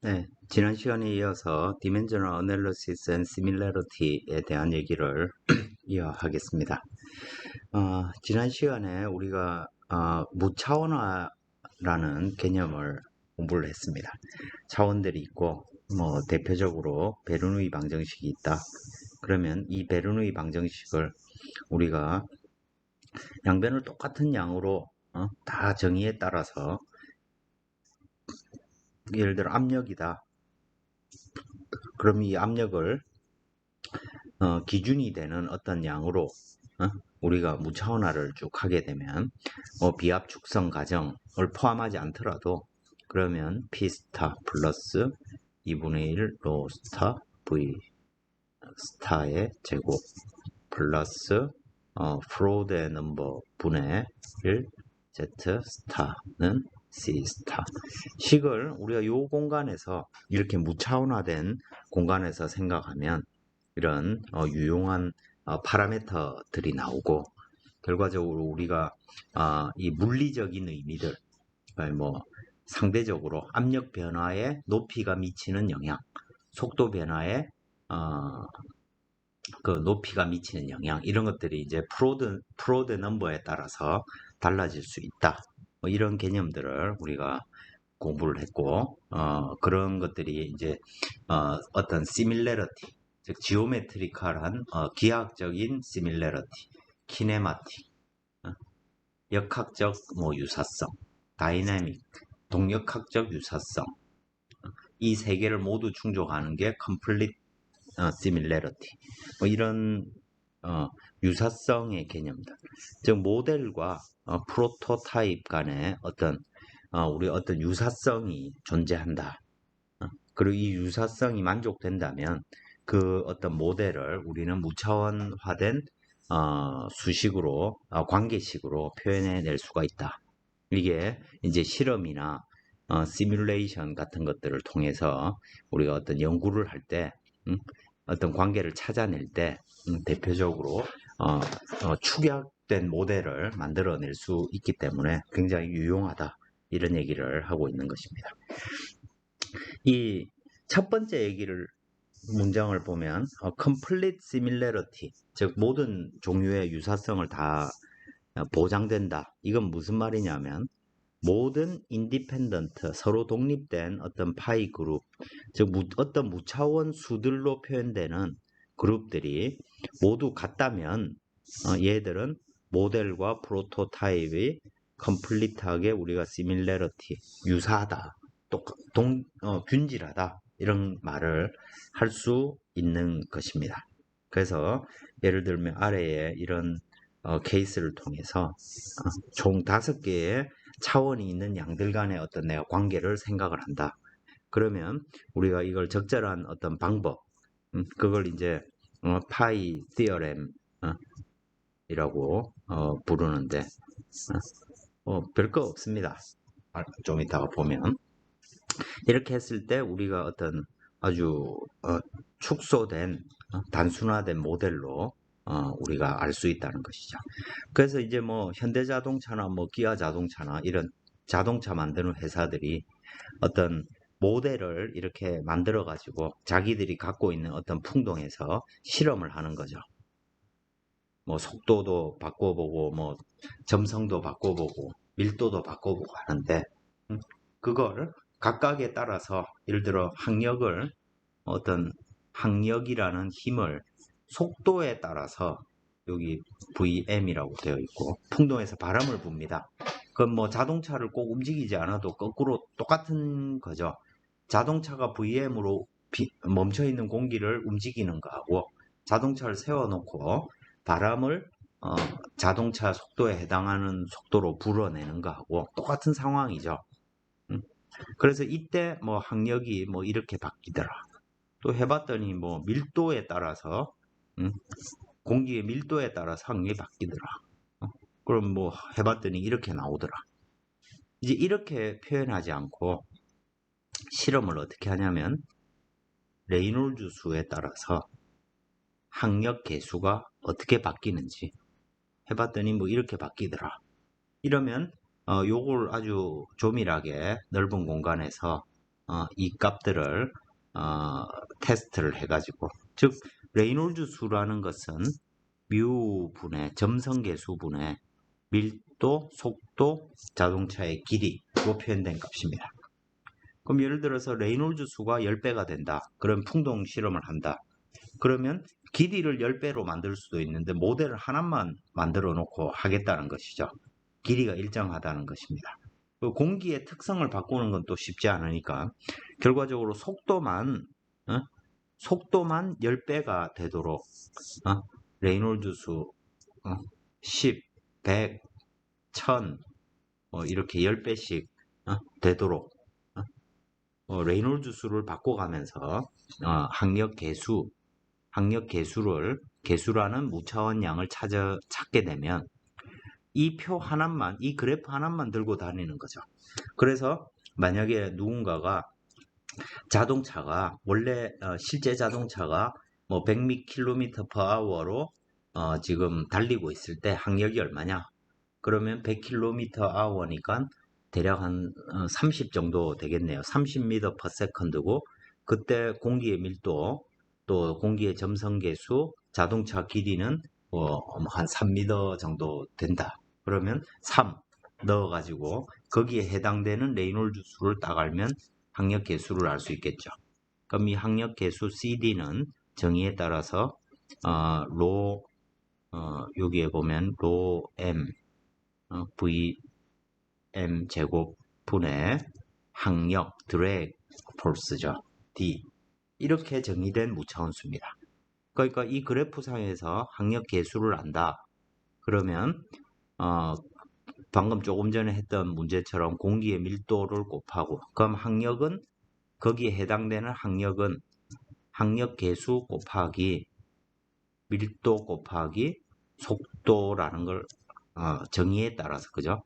네, 지난 시간에 이어서 Dimensional Analysis and Similarity에 대한 얘기를 이어하겠습니다. 지난 시간에 우리가 무차원화라는 개념을 공부를 했습니다. 차원들이 있고, 대표적으로 베르누이 방정식이 있다. 그러면 이 베르누이 방정식을 우리가 양변을 똑같은 양으로 다 정의에 따라서 예를 들어 압력이다. 그럼 이 압력을 기준이 되는 어떤 양으로 우리가 무차원화를 쭉 하게 되면 비압 축성 과정을 포함하지 않더라도 그러면 P 스타 플러스 2분의 1 로 스타 V 스타의 제곱 플러스 프로드의 넘버 분의 1 Z 스타는 C 스타 식을 우리가 이 공간에서 이렇게 무차원화된 공간에서 생각하면 이런 유용한 파라미터들이 나오고 결과적으로 우리가 이 물리적인 의미들 상대적으로 압력 변화에 높이가 미치는 영향, 속도 변화에 그 높이가 미치는 영향 이런 것들이 이제 프로드 넘버에 따라서 달라질 수 있다. 이런 개념들을 우리가 공부를 했고 그런 것들이 이제 어떤 시밀러리티 즉 지오메트리컬한 기하학적인 시밀러리티, 키네마틱, 역학적 유사성, 다이내믹, 동력학적 유사성 이 세 개를 모두 충족하는 게 complete similarity 이런 유사성의 개념들 즉 모델과 프로토타입 간의 우리 어떤 유사성이 존재한다. 그리고 이 유사성이 만족된다면 그 어떤 모델을 우리는 무차원화된 수식으로 관계식으로 표현해 낼 수가 있다. 이게 이제 실험이나 시뮬레이션 같은 것들을 통해서 우리가 어떤 연구를 할 때 어떤 관계를 찾아낼 때 대표적으로 축약된 모델을 만들어낼 수 있기 때문에 굉장히 유용하다 이런 얘기를 하고 있는 것입니다. 이 첫 번째 문장을 보면 complete similarity 즉 모든 종류의 유사성을 다 보장된다. 이건 무슨 말이냐면 모든 인디펜던트 서로 독립된 어떤 파이 그룹 즉 어떤 무차원 수들로 표현되는 그룹들이 모두 같다면 얘들은 모델과 프로토타입이 컴플리트하게 우리가 시밀러리티 유사하다 균질하다 이런 말을 할 수 있는 것입니다. 그래서 예를 들면 아래에 이런 케이스를 통해서 총 5개의 차원이 있는 양들 간의 어떤 내가 관계를 생각을 한다. 그러면 우리가 이걸 적절한 어떤 방법, 그걸 이제 파이 티어렘 이라고 부르는데 별거 없습니다. 좀 이따가 보면 이렇게 했을 때 우리가 어떤 아주 축소된 단순화된 모델로 우리가 알 수 있다는 것이죠. 그래서 이제 현대자동차나 기아자동차나 이런 자동차 만드는 회사들이 어떤 모델을 이렇게 만들어 가지고 자기들이 갖고 있는 어떤 풍동에서 실험을 하는 거죠. 속도도 바꿔보고 점성도 바꿔보고 밀도도 바꿔보고 하는데 그걸 각각에 따라서 예를 들어 항력이라는 힘을 속도에 따라서 여기 VM이라고 되어 있고 풍동에서 바람을 붑니다. 그건 자동차를 꼭 움직이지 않아도 거꾸로 똑같은 거죠. 자동차가 VM으로 멈춰있는 공기를 움직이는 거하고 자동차를 세워놓고 바람을 자동차 속도에 해당하는 속도로 불어내는 거하고 똑같은 상황이죠. 그래서 이때 항력이 이렇게 바뀌더라. 또 해봤더니 밀도에 따라서 공기의 밀도에 따라서 항력이 바뀌더라. 그럼 해봤더니 이렇게 나오더라. 이제 이렇게 표현하지 않고 실험을 어떻게 하냐면 레이놀즈 수에 따라서 항력 계수가 어떻게 바뀌는지 해봤더니 이렇게 바뀌더라. 이러면 요걸 아주 조밀하게 넓은 공간에서 이 값들을 테스트를 해가지고, 즉 레이놀즈 수라는 것은 뮤분의 점성계수분의 밀도, 속도, 자동차의 길이로 표현된 값입니다. 그럼 예를 들어서 레이놀즈 수가 10배가 된다. 그럼 풍동 실험을 한다. 그러면 길이를 10배로 만들 수도 있는데 모델을 하나만 만들어 놓고 하겠다는 것이죠. 길이가 일정하다는 것입니다. 공기의 특성을 바꾸는 건 또 쉽지 않으니까 결과적으로 속도만 10배가 되도록 레이놀즈 수 10, 100, 1000 이렇게 10배씩 되도록 레이놀즈 수를 바꿔가면서 학력 계수라는 무차원 양을 찾게 되면 이 표 하나만, 이 그래프 하나만 들고 다니는 거죠. 그래서 만약에 누군가가 자동차가 원래 실제 자동차가 뭐 100km/h로 지금 달리고 있을 때 학력이 얼마냐? 그러면 100km/h니까 대략 한 30 정도 되겠네요. 30m/s고 그때 공기의 밀도 또 공기의 점성계수 자동차 길이는 한 3m 정도 된다. 그러면 3 넣어가지고 거기에 해당되는 레이놀즈 수를 딱 알면 학력 계수를 알 수 있겠죠. 그럼 이 학력 계수 CD는 정의에 따라서 여기에 보면 로 M VM 제곱 분의 학력 드래그 포스죠. D 이렇게 정의된 무차원수입니다. 그러니까 이 그래프상에서 학력 계수를 안다. 그러면 방금 조금 전에 했던 문제처럼 공기의 밀도를 곱하고 그럼 학력은 거기에 해당되는 학력은 학력 계수 곱하기 밀도 곱하기 속도라는 걸 정의에 따라서 그죠?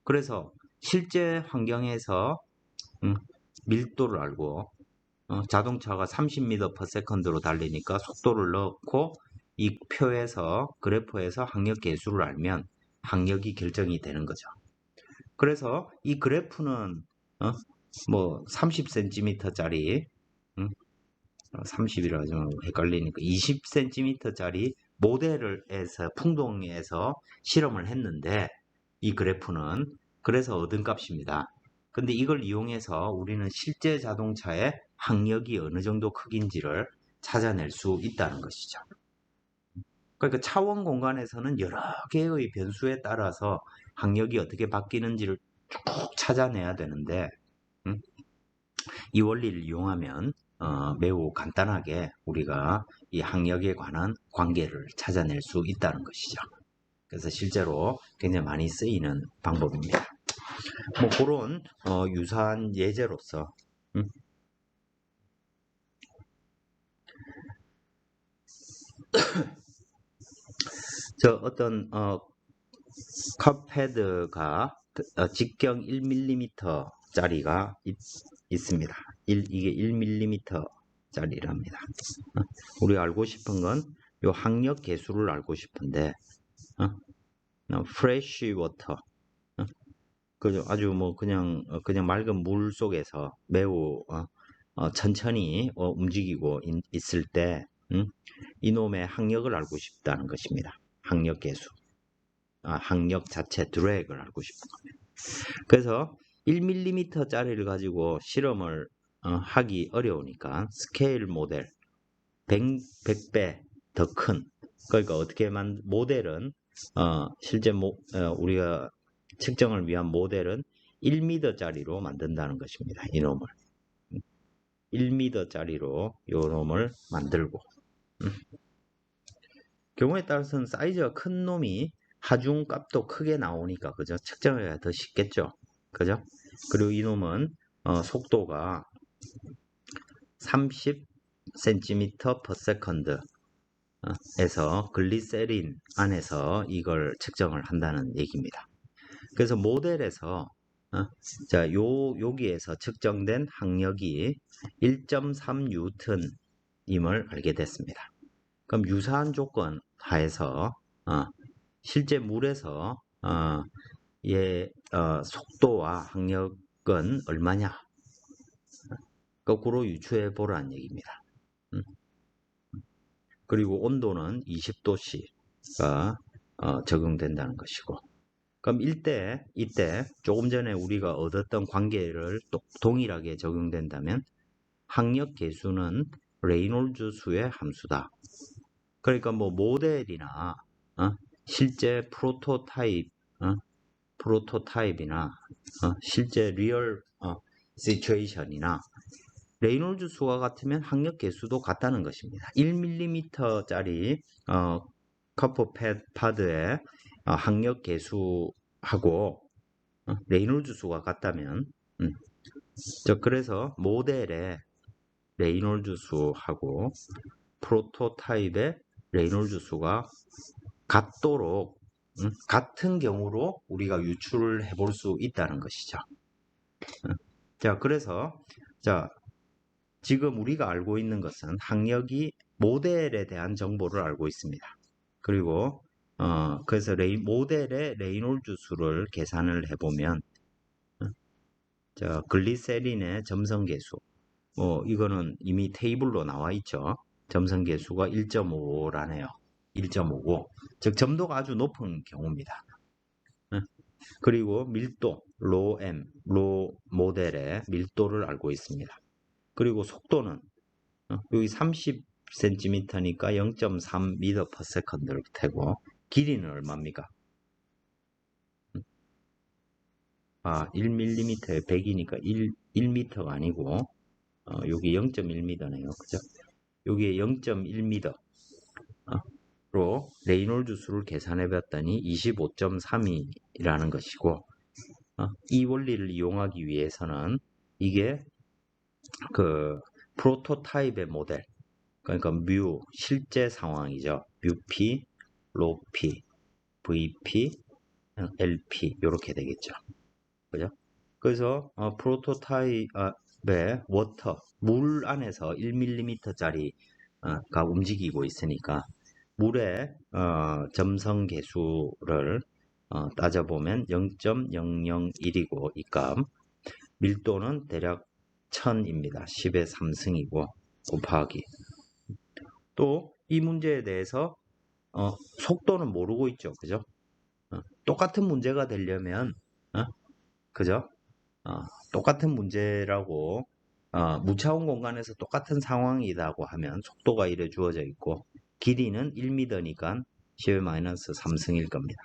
그래서 실제 환경에서 밀도를 알고 자동차가 30m/s로 달리니까 속도를 넣고 이 표에서 그래프에서 학력 계수를 알면 학력이 결정이 되는 거죠. 그래서 이 그래프는 뭐 30cm짜리 30이라 좀 헷갈리니까 20cm짜리 모델에서 풍동에서 실험을 했는데 이 그래프는 그래서 얻은 값입니다. 근데 이걸 이용해서 우리는 실제 자동차의 학력이 어느 정도 크기인지를 찾아낼 수 있다는 것이죠. 그러니까 차원 공간에서는 여러 개의 변수에 따라서 학력이 어떻게 바뀌는지를 쭉 찾아내야 되는데 이 원리를 이용하면 매우 간단하게 우리가 이 학력에 관한 관계를 찾아낼 수 있다는 것이죠. 그래서 실제로 굉장히 많이 쓰이는 방법입니다. 뭐 그런 유사한 예제로서 저 어떤 컵헤드가 직경 1mm 짜리가 있습니다. 이게 1mm 짜리랍니다. 우리가 알고 싶은 건 요 학력 계수를 알고 싶은데 fresh water 그죠? 아주 뭐 그냥 맑은 물 속에서 매우 천천히 움직이고 있을 때 이놈의 학력을 알고 싶다는 것입니다. 학력 계수. 학력 자체 드래그를 알고 싶은 겁니다. 그래서 1mm 짜리를 가지고 실험을 하기 어려우니까 스케일 모델 100배 더 큰 그러니까 어떻게 모델은 실제 우리가 측정을 위한 모델은 1m짜리로 만든다는 것입니다. 이놈을 1m짜리로 이놈을 만들고 경우에 따라서는 사이즈가 큰 놈이 하중 값도 크게 나오니까 그죠? 측정하기가 더 쉽겠죠. 그죠? 그리고 이놈은 속도가 30cm/s 에서 글리세린 안에서 이걸 측정을 한다는 얘기입니다. 그래서 모델에서 여기에서 측정된 학력이 1.3N임을 알게 됐습니다. 그럼 유사한 조건 하에서 실제 물에서 속도와 학력은 얼마냐? 거꾸로 유추해 보라는 얘기입니다. 그리고 온도는 20도씨가 적용된다는 것이고, 그럼 이때 조금 전에 우리가 얻었던 관계를 또 동일하게 적용된다면 항력 계수는 레이놀즈 수의 함수다. 그러니까 뭐 모델이나 실제 프로토타입이나 실제 리얼 시츄에이션이나 레이놀즈 수가 같으면 항력 계수도 같다는 것입니다. 1mm짜리 커프 파드의 항력 계수하고 레이놀즈 수가 같다면 그래서 모델의 레이놀즈 수하고 프로토타입의 레이놀즈 수가 같도록 같은 경우로 우리가 유출을 해볼 수 있다는 것이죠. 자, 그래서 지금 우리가 알고 있는 것은 항력이 모델에 대한 정보를 알고 있습니다. 그리고 그래서 모델의 레이놀즈 수를 계산을 해보면 글리세린의 점성계수 이거는 이미 테이블로 나와 있죠. 점성계수가 1.5라네요. 1.5고 즉 점도가 아주 높은 경우입니다. 그리고 밀도, 로 모델의 밀도를 알고 있습니다. 그리고 속도는 여기 30cm니까 0.3m/s를 되고 길이는 얼마입니까? 1mm에 100이니까 1m가 아니고 여기 0.1m네요. 그죠? 여기에 0.1m로 레이놀즈 수를 계산해 봤더니 25.32라는 것이고 이 원리를 이용하기 위해서는 이게 그 프로토타입의 모델, 그러니까 뮤 실제 상황이죠. 뮤p, 로p, vp, lp 이렇게 되겠죠. 그죠? 그래서 프로토타입의 워터 물 안에서 1mm짜리가 움직이고 있으니까 물의 점성 계수를 따져보면 0.001이고 이 값 밀도는 대략 1000입니다. 10의 3승이고 곱하기 또 이 문제에 대해서 속도는 모르고 있죠. 그죠? 똑같은 문제가 되려면 그죠? 똑같은 문제라고 무차원 공간에서 똑같은 상황이라고 하면 속도가 이래 주어져 있고 길이는 1m니까 10의 -3승일 겁니다.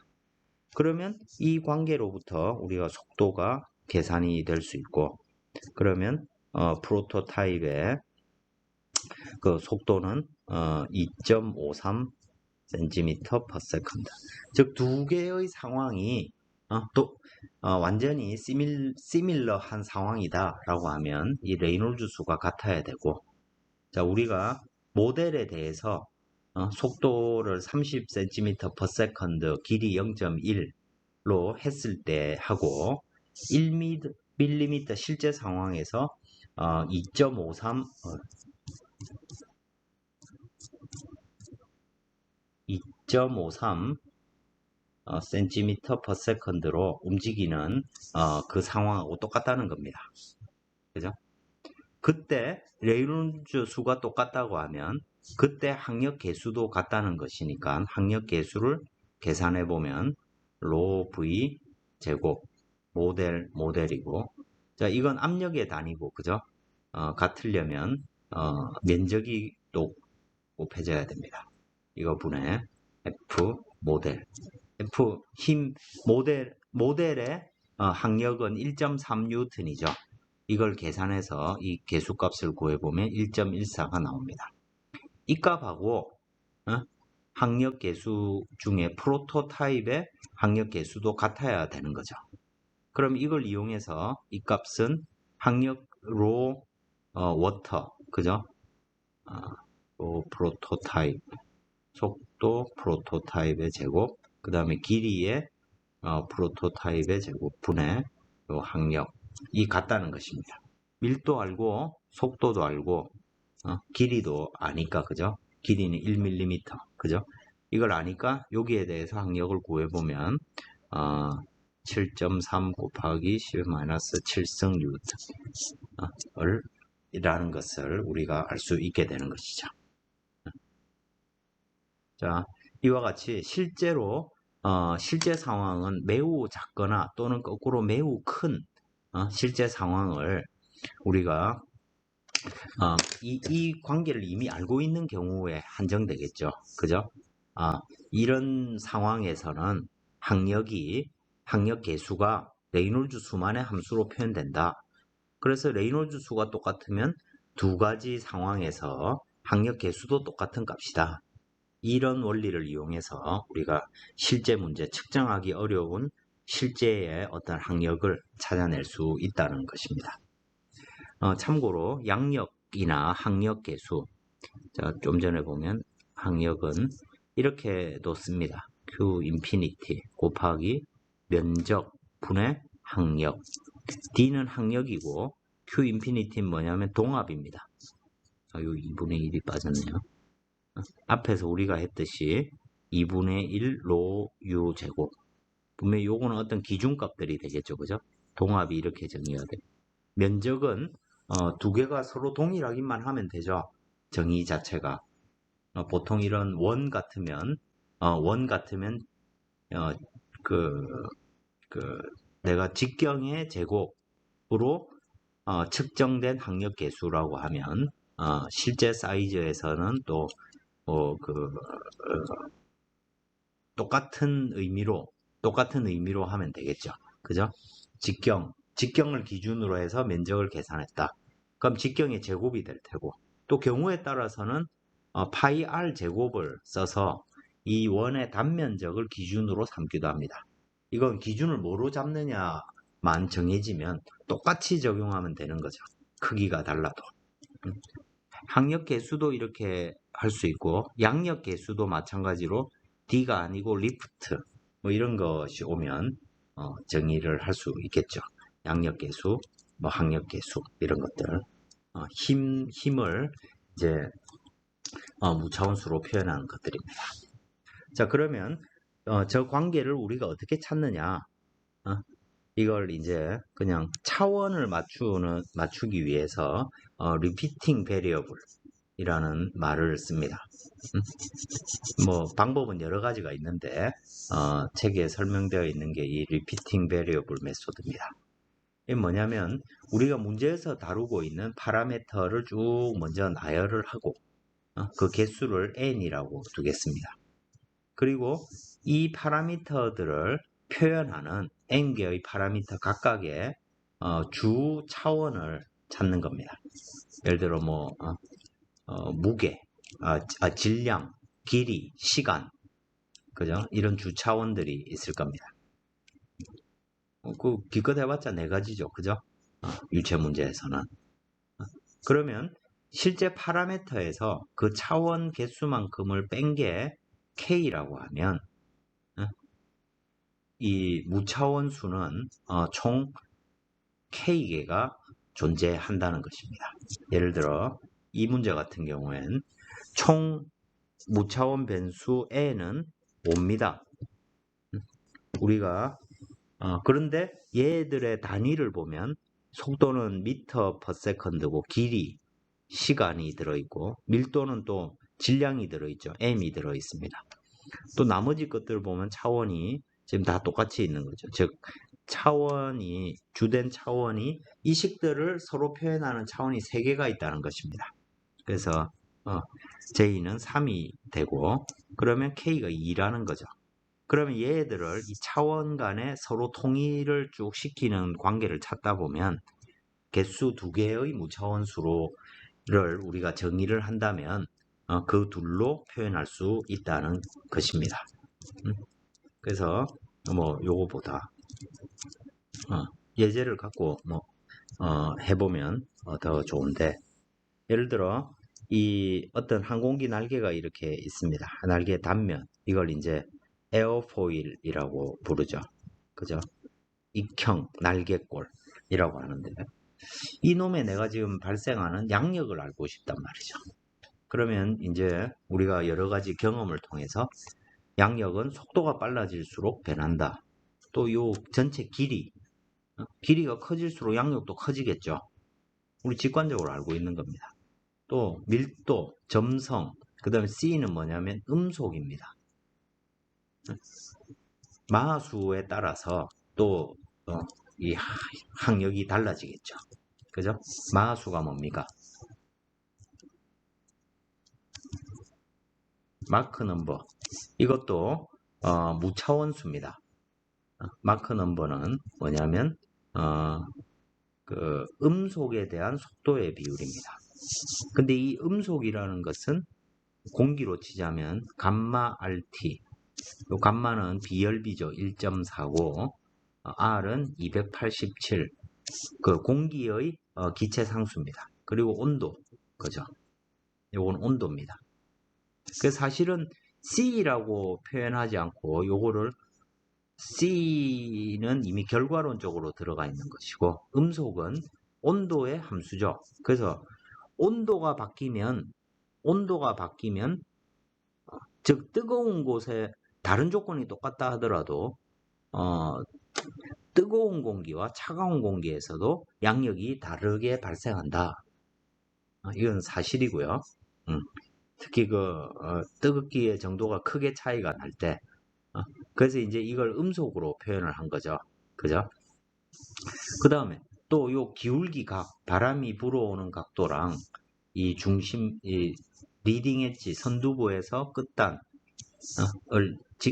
그러면 이 관계로부터 우리가 속도가 계산이 될 수 있고 그러면 프로토타입의 그 속도는 2.53 cm/s. 즉 두 개의 상황이 완전히 시밀러한 상황이다라고 하면 이 레이놀즈 수가 같아야 되고, 자 우리가 모델에 대해서 속도를 30cm/s, 길이 0.1로 했을 때 하고 1mm 실제 상황에서 2.53 cm/s로 움직이는 그 상황하고 똑같다는 겁니다. 그죠? 그때 레이놀즈 수가 똑같다고 하면 그때 항력 계수도 같다는 것이니까 항력 계수를 계산해 보면 로 v 제곱 모델이고, 자 이건 압력의 단위고 그죠? 같으려면 면적이 또 곱해져야 됩니다. 이거 분해 F 모델 힘 모델의 항력은 1.3N이죠. 이걸 계산해서 이 계수값을 구해보면 1.14가 나옵니다. 이 값하고 항력 계수 중에 프로토타입의 항력 계수도 같아야 되는 거죠. 그럼 이걸 이용해서 이 값은 항력 로 워터 그죠? 프로토타입 속도 프로토타입의 제곱 그 다음에 길이의 프로토타입의 제곱 분의 항력이 같다는 것입니다. 밀도 알고 속도도 알고 길이도 아니까 그죠? 길이는 1mm 그죠? 이걸 아니까 여기에 대해서 항력을 구해보면 7.3 곱하기 10-7승 뉴턴을 이라는 것을 우리가 알 수 있게 되는 것이죠. 자, 이와 같이 실제로 실제 상황은 매우 작거나 또는 거꾸로 매우 큰 실제 상황을 우리가 이 관계를 이미 알고 있는 경우에 한정되겠죠. 그죠? 이런 상황에서는 학력 계수가 레이놀즈 수만의 함수로 표현된다. 그래서 레이놀즈 수가 똑같으면 두 가지 상황에서 학력 계수도 똑같은 값이다. 이런 원리를 이용해서 우리가 실제 문제, 측정하기 어려운 실제의 어떤 학력을 찾아낼 수 있다는 것입니다. 참고로 양력이나 학력 계수, 자, 좀 전에 보면 학력은 이렇게도 씁니다. Q 인피니티 곱하기 면적 분의 학력. D는 학력이고 Q 인피니티는 뭐냐면 동합입니다. 요 2분의 1이 빠졌네요. 앞에서 우리가 했듯이 2분의 1 로 U 제곱. 분명히 요거는 어떤 기준값들이 되겠죠. 그죠? 동합이 이렇게 정의가 돼. 면적은 두 개가 서로 동일하기만 하면 되죠. 정의 자체가. 보통 이런 원 같으면 그, 내가 직경의 제곱으로 측정된 학력 계수라고 하면 실제 사이즈에서는 또 똑같은 의미로 하면 되겠죠. 그죠? 직경을 기준으로 해서 면적을 계산했다. 그럼 직경의 제곱이 될 테고, 또 경우에 따라서는 파이 r 제곱을 써서 이 원의 단면적을 기준으로 삼기도 합니다. 이건 기준을 뭐로 잡느냐만 정해지면 똑같이 적용하면 되는 거죠. 크기가 달라도. 학력 계수도 이렇게 할 수 있고, 양력 계수도 마찬가지로 D가 아니고 리프트 뭐 이런 것이 오면 정의를 할 수 있겠죠. 양력 계수, 뭐 학력 계수 이런 것들. 힘을 이제 무차원수로 표현하는 것들입니다. 자, 그러면 저 관계를 우리가 어떻게 찾느냐? 이걸 이제 그냥 차원을 맞추기 위해서 repeating variable 이라는 말을 씁니다. 뭐 방법은 여러 가지가 있는데 책에 설명되어 있는 게 이 repeating variable 메소드입니다. 이게 뭐냐면 우리가 문제에서 다루고 있는 파라미터를 쭉 먼저 나열을 하고 그 개수를 n이라고 두겠습니다. 그리고 이 파라미터들을 표현하는 n개의 파라미터 각각의 주 차원을 찾는 겁니다. 예를 들어 뭐 무게, 질량, 길이, 시간, 그죠? 이런 주 차원들이 있을 겁니다. 그 기껏 해봤자 네 가지죠, 그죠? 유체 문제에서는. 그러면 실제 파라미터에서 그 차원 개수만큼을 뺀 게 K라고 하면 이 무차원 수는 총 K개가 존재한다는 것입니다. 예를 들어 이 문제 같은 경우엔 총 무차원 변수 N은 5입니다. 우리가 그런데 얘들의 단위를 보면 속도는 미터 퍼 세컨드고 길이, 시간이 들어있고 밀도는 또 질량이 들어있죠. M이 들어있습니다. 또 나머지 것들을 보면 차원이 지금 다 똑같이 있는 거죠. 즉 주된 차원이 이 식들을 서로 표현하는 차원이 3개가 있다는 것입니다. 그래서 J는 3이 되고 그러면 K가 2라는 거죠. 그러면 얘들을 이 차원 간에 서로 통일을 쭉 시키는 관계를 찾다 보면 개수 2개의 무차원수를 우리가 정의를 한다면 그 둘로 표현할 수 있다는 것입니다. 그래서 뭐 요거보다 예제를 갖고 뭐 해보면 더 좋은데 예를 들어 이 어떤 항공기 날개가 이렇게 있습니다. 날개 단면 이걸 이제 에어포일이라고 부르죠. 그죠? 익형 날개꼴이라고 하는데 이놈에 내가 지금 발생하는 양력을 알고 싶단 말이죠. 그러면 이제 우리가 여러 가지 경험을 통해서 양력은 속도가 빨라질수록 변한다. 또 요 전체 길이가 커질수록 양력도 커지겠죠. 우리 직관적으로 알고 있는 겁니다. 또 밀도, 점성, 그 다음에 C는 뭐냐면 음속입니다. 마하수에 따라서 또 이 항력이 달라지겠죠. 그죠? 마하수가 뭡니까? 마크 넘버. 이것도 무차원수입니다. 마크 넘버는 뭐냐면 그 음속에 대한 속도의 비율입니다. 근데 이 음속이라는 것은 공기로 치자면 감마 RT. 요 감마는 비열비죠. 1.49. R은 287. 그 공기의 기체 상수입니다. 그리고 온도. 그죠? 요건 온도입니다. 그 사실은 C라고 표현하지 않고 요거를 C는 이미 결과론적으로 들어가 있는 것이고 음속은 온도의 함수죠. 그래서 온도가 바뀌면 즉 뜨거운 곳에 다른 조건이 똑같다 하더라도 뜨거운 공기와 차가운 공기에서도 양력이 다르게 발생한다. 이건 사실이고요. 특히 뜨겁기의 정도가 크게 차이가 날 때, 그래서 이제 이걸 음속으로 표현을 한 거죠. 그죠? 그 다음에 또 요 기울기 각, 바람이 불어오는 각도랑 이 중심, 이 리딩 엣지 선두부에서 끝단,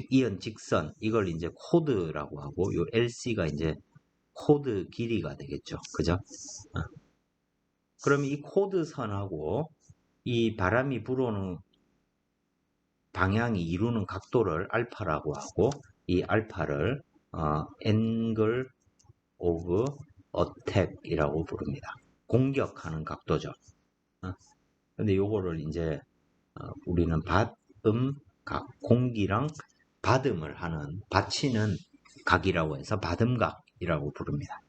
이은 직선, 이걸 이제 코드라고 하고, 요 LC가 이제 코드 길이가 되겠죠. 그죠? 그럼 이 코드선하고 이 바람이 불어오는 방향이 이루는 각도를 알파라고 하고, 이 알파를 angle of attack이라고 부릅니다. 공격하는 각도죠. 근데 요거를 이제 우리는 공기랑 받음을 하는, 받치는 각이라고 해서 받음각이라고 부릅니다.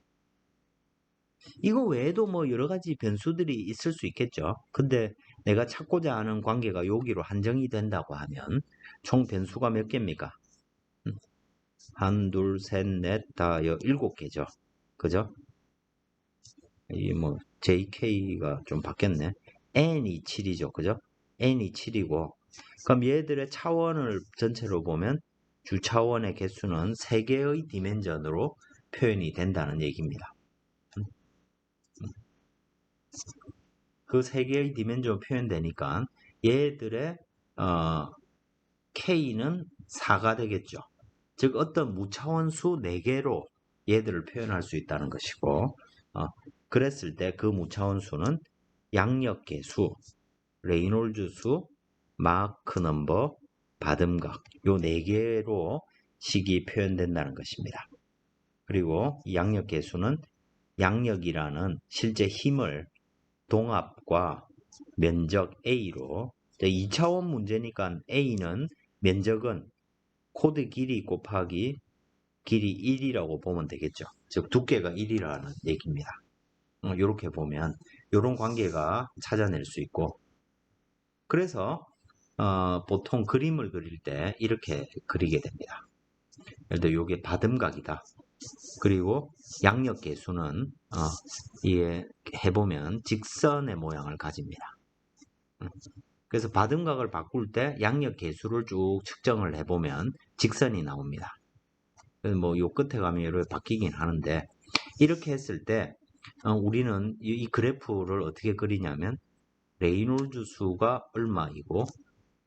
이거 외에도 뭐 여러 가지 변수들이 있을 수 있겠죠. 근데 내가 찾고자 하는 관계가 여기로 한정이 된다고 하면 총 변수가 몇 개입니까? 한, 둘, 셋, 넷, 다, 7개죠. 그죠? 이 뭐 JK가 좀 바뀌었네. N이 7이죠. 그죠? N이 7이고 그럼 얘들의 차원을 전체로 보면 주차원의 개수는 3개의 디멘전으로 표현이 된다는 얘기입니다. 그 3개의 디멘전으로 표현되니까 얘들의 K는 4가 되겠죠. 즉 어떤 무차원수 4개로 얘들을 표현할 수 있다는 것이고 그랬을 때 그 무차원수는 양력계수, 레이놀즈 수, 마크 넘버, 받음각 요 4개로 식이 표현된다는 것입니다. 그리고 이 양력계수는 양력이라는 실제 힘을 동압과 면적 A로 2차원 문제니까 A는 면적은 코드 길이 곱하기 길이 1이라고 보면 되겠죠. 즉 두께가 1이라는 얘기입니다. 이렇게 보면 이런 관계가 찾아낼 수 있고 그래서 보통 그림을 그릴 때 이렇게 그리게 됩니다. 예를 들어 이게 받음각이다. 그리고 양력계수는 이게 해보면 직선의 모양을 가집니다. 그래서 받음각을 바꿀 때 양력계수를 쭉 측정을 해보면 직선이 나옵니다. 그래서 뭐 요 끝에 가면 이렇게 바뀌긴 하는데 이렇게 했을 때 우리는 이 그래프를 어떻게 그리냐면 레이놀즈 수가 얼마이고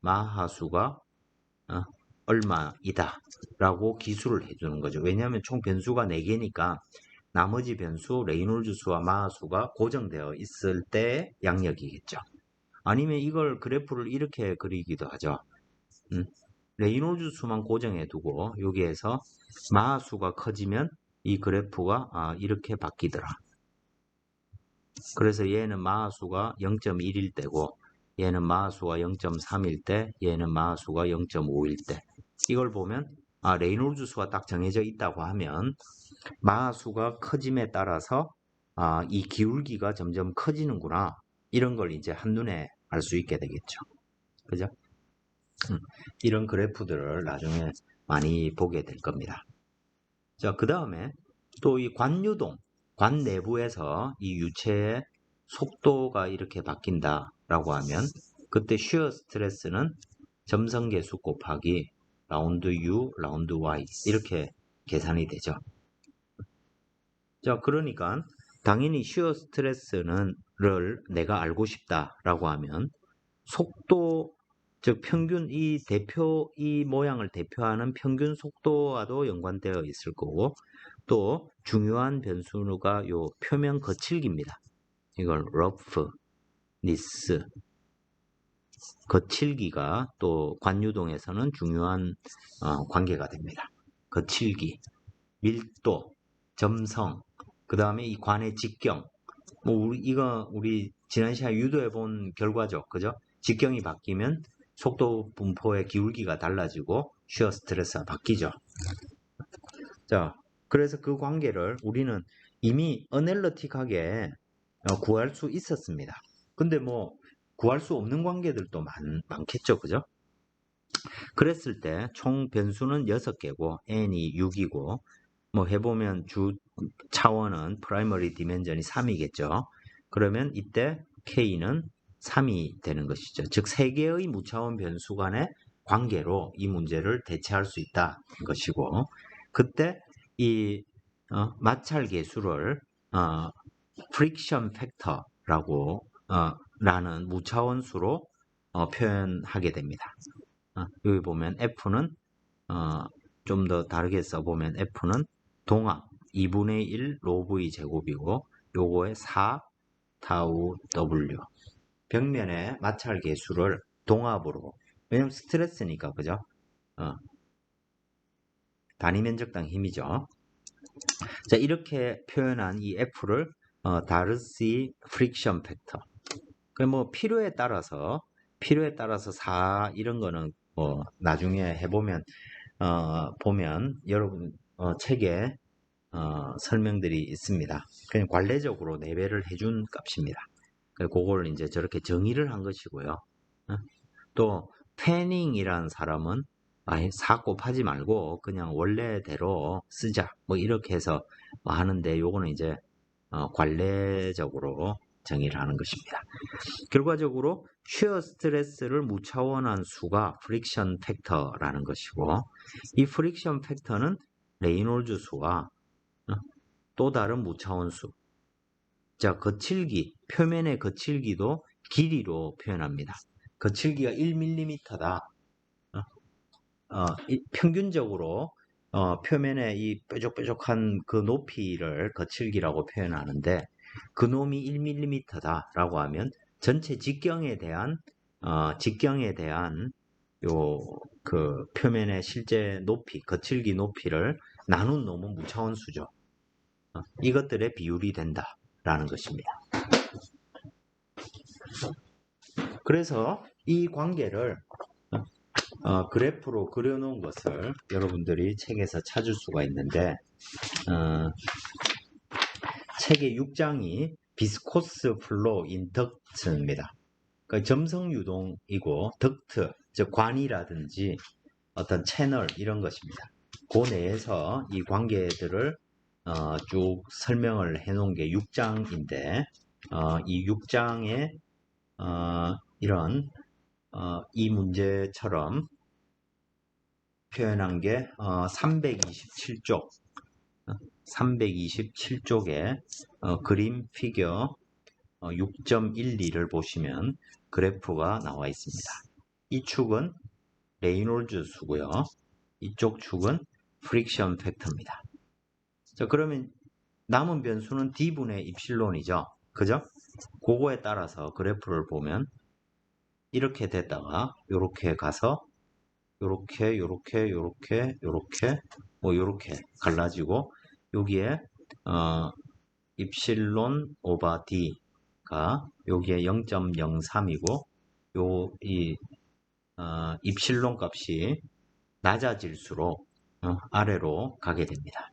마하 수가 얼마이다 라고 기술을 해주는 거죠. 왜냐하면 총 변수가 4개니까 나머지 변수 레이놀즈 수와 마하 수가 고정되어 있을 때 양력이겠죠. 아니면 이걸 그래프를 이렇게 그리기도 하죠. 레이놀즈 수만 고정해 두고 여기에서 마하 수가 커지면 이 그래프가 이렇게 바뀌더라. 그래서 얘는 마하수가 0.1일 때고 얘는 마하수가 0.3일 때 얘는 마하수가 0.5일 때 이걸 보면 레이놀즈 수가 딱 정해져 있다고 하면 마하수가 커짐에 따라서 이 기울기가 점점 커지는구나 이런 걸 이제 한눈에 알 수 있게 되겠죠. 그죠? 이런 그래프들을 나중에 많이 보게 될 겁니다. 자, 그 다음에 또 이 관유동 관 내부에서 이 유체의 속도가 이렇게 바뀐다라고 하면 그때 shear 스트레스는 점성계수 곱하기 라운드 U, 라운드 Y 이렇게 계산이 되죠. 자, 그러니까 당연히 shear 스트레스를 내가 알고 싶다라고 하면 속도, 즉 평균 이 모양을 대표하는 평균 속도와도 연관되어 있을 거고 또 중요한 변수가 요 표면 거칠기입니다. 이걸 roughness, 거칠기가 또 관유동에서는 중요한 관계가 됩니다. 거칠기, 밀도, 점성, 그 다음에 이 관의 직경, 우리 지난 시간에 유도해 본 결과죠, 그죠? 직경이 바뀌면 속도 분포의 기울기가 달라지고 shear 스트레스가 바뀌죠. 자, 그래서 그 관계를 우리는 이미 어널리틱하게 구할 수 있었습니다. 근데 뭐 구할 수 없는 관계들도 많겠죠, 그죠? 그랬을 때 총 변수는 6개고 n이 6이고 뭐 해보면 주 차원은 프라이머리 디멘전이 3이겠죠. 그러면 이때 k는 3이 되는 것이죠. 즉 3개의 무차원 변수 간의 관계로 이 문제를 대체할 수 있다는 것이고 그때 이 마찰 계수를 프릭션 팩터라고 라는 무차원수로 표현하게 됩니다. 여기 보면 F는 좀 더 다르게 써보면 F는 동합 2분의 1 로브의 제곱이고 요거의 4 타우 W 벽면의 마찰 계수를 동합으로 왜냐면 스트레스니까 그죠? 단위 면적당 힘이죠. 자 이렇게 표현한 이 F를 다르시 프릭션 팩터 뭐 필요에 따라서 4 이런 거는 나중에 해보면 보면 여러분 책에 설명들이 있습니다. 그냥 관례적으로 내배를 해준 값입니다. 그걸 이제 저렇게 정의를 한 것이고요. 또 패닝이라는 사람은 4 곱하지 말고 그냥 원래대로 쓰자 뭐 이렇게 해서 하는데 요거는 이제 관례적으로 정의를 하는 것입니다. 결과적으로 shear 스트레스를 무차원한 수가 프릭션 팩터라는 것이고 이 프릭션 팩터는 레이놀즈 수와 또 다른 무차원 수. 자, 거칠기, 표면의 거칠기도 길이로 표현합니다. 거칠기가 1mm다. 평균적으로 표면의 이 뾰족뾰족한 그 높이를 거칠기라고 표현하는데 그 놈이 1mm다 라고 하면 전체 직경에 대한 요 그 표면의 실제 높이, 거칠기 높이를 나눈 놈은 무차원수죠. 이것들의 비율이 된다라는 것입니다. 그래서 이 관계를 그래프로 그려놓은 것을 여러분들이 책에서 찾을 수가 있는데 책의 6장이 비스코스 플로 인 덕트입니다. 그러니까 점성 유동이고 덕트, 즉 관이라든지 어떤 채널 이런 것입니다. 그 내에서 이 관계들을 쭉 설명을 해놓은 게 6장인데 이 6장에 이런 이 문제처럼 표현한 게 327쪽 327쪽에 그림 피겨 6.12를 보시면 그래프가 나와 있습니다. 이 축은 레이놀즈 수고요. 이쪽 축은 프릭션 팩터입니다. 자, 그러면 남은 변수는 D분의 입실론이죠. 그죠? 그거에 따라서 그래프를 보면 이렇게 됐다가 요렇게 가서 요렇게 뭐 요렇게 갈라지고 여기에 입실론 오버 D가 여기에 0.03이고 이 입실론 값이 낮아질수록 아래로 가게 됩니다.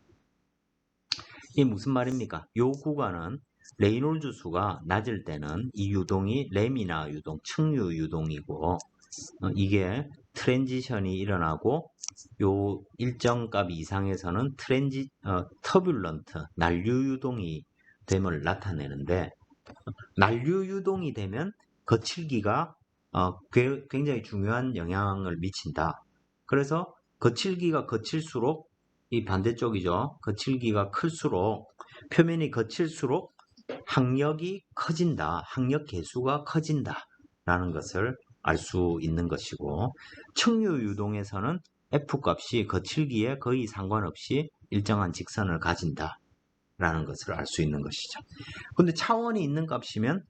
이게 무슨 말입니까? 이 구간은 레이놀즈 수가 낮을 때는 이 유동이 레미나 유동, 측류 유동이고 이게 트랜지션이 일어나고 요 일정 값 이상에서는 터뷸런트, 난류 유동이 됨을 나타내는데 난류 유동이 되면 거칠기가 굉장히 중요한 영향을 미친다. 그래서 거칠기가 거칠수록 이 반대쪽이죠. 거칠기가 클수록 표면이 거칠수록 항력이 커진다. 항력 계수가 커진다. 라는 것을 알 수 있는 것이고 층류 유동에서는 F 값이 거칠기에 거의 상관없이 일정한 직선을 가진다. 라는 것을 알 수 있는 것이죠. 근데 차원이 있는 값이면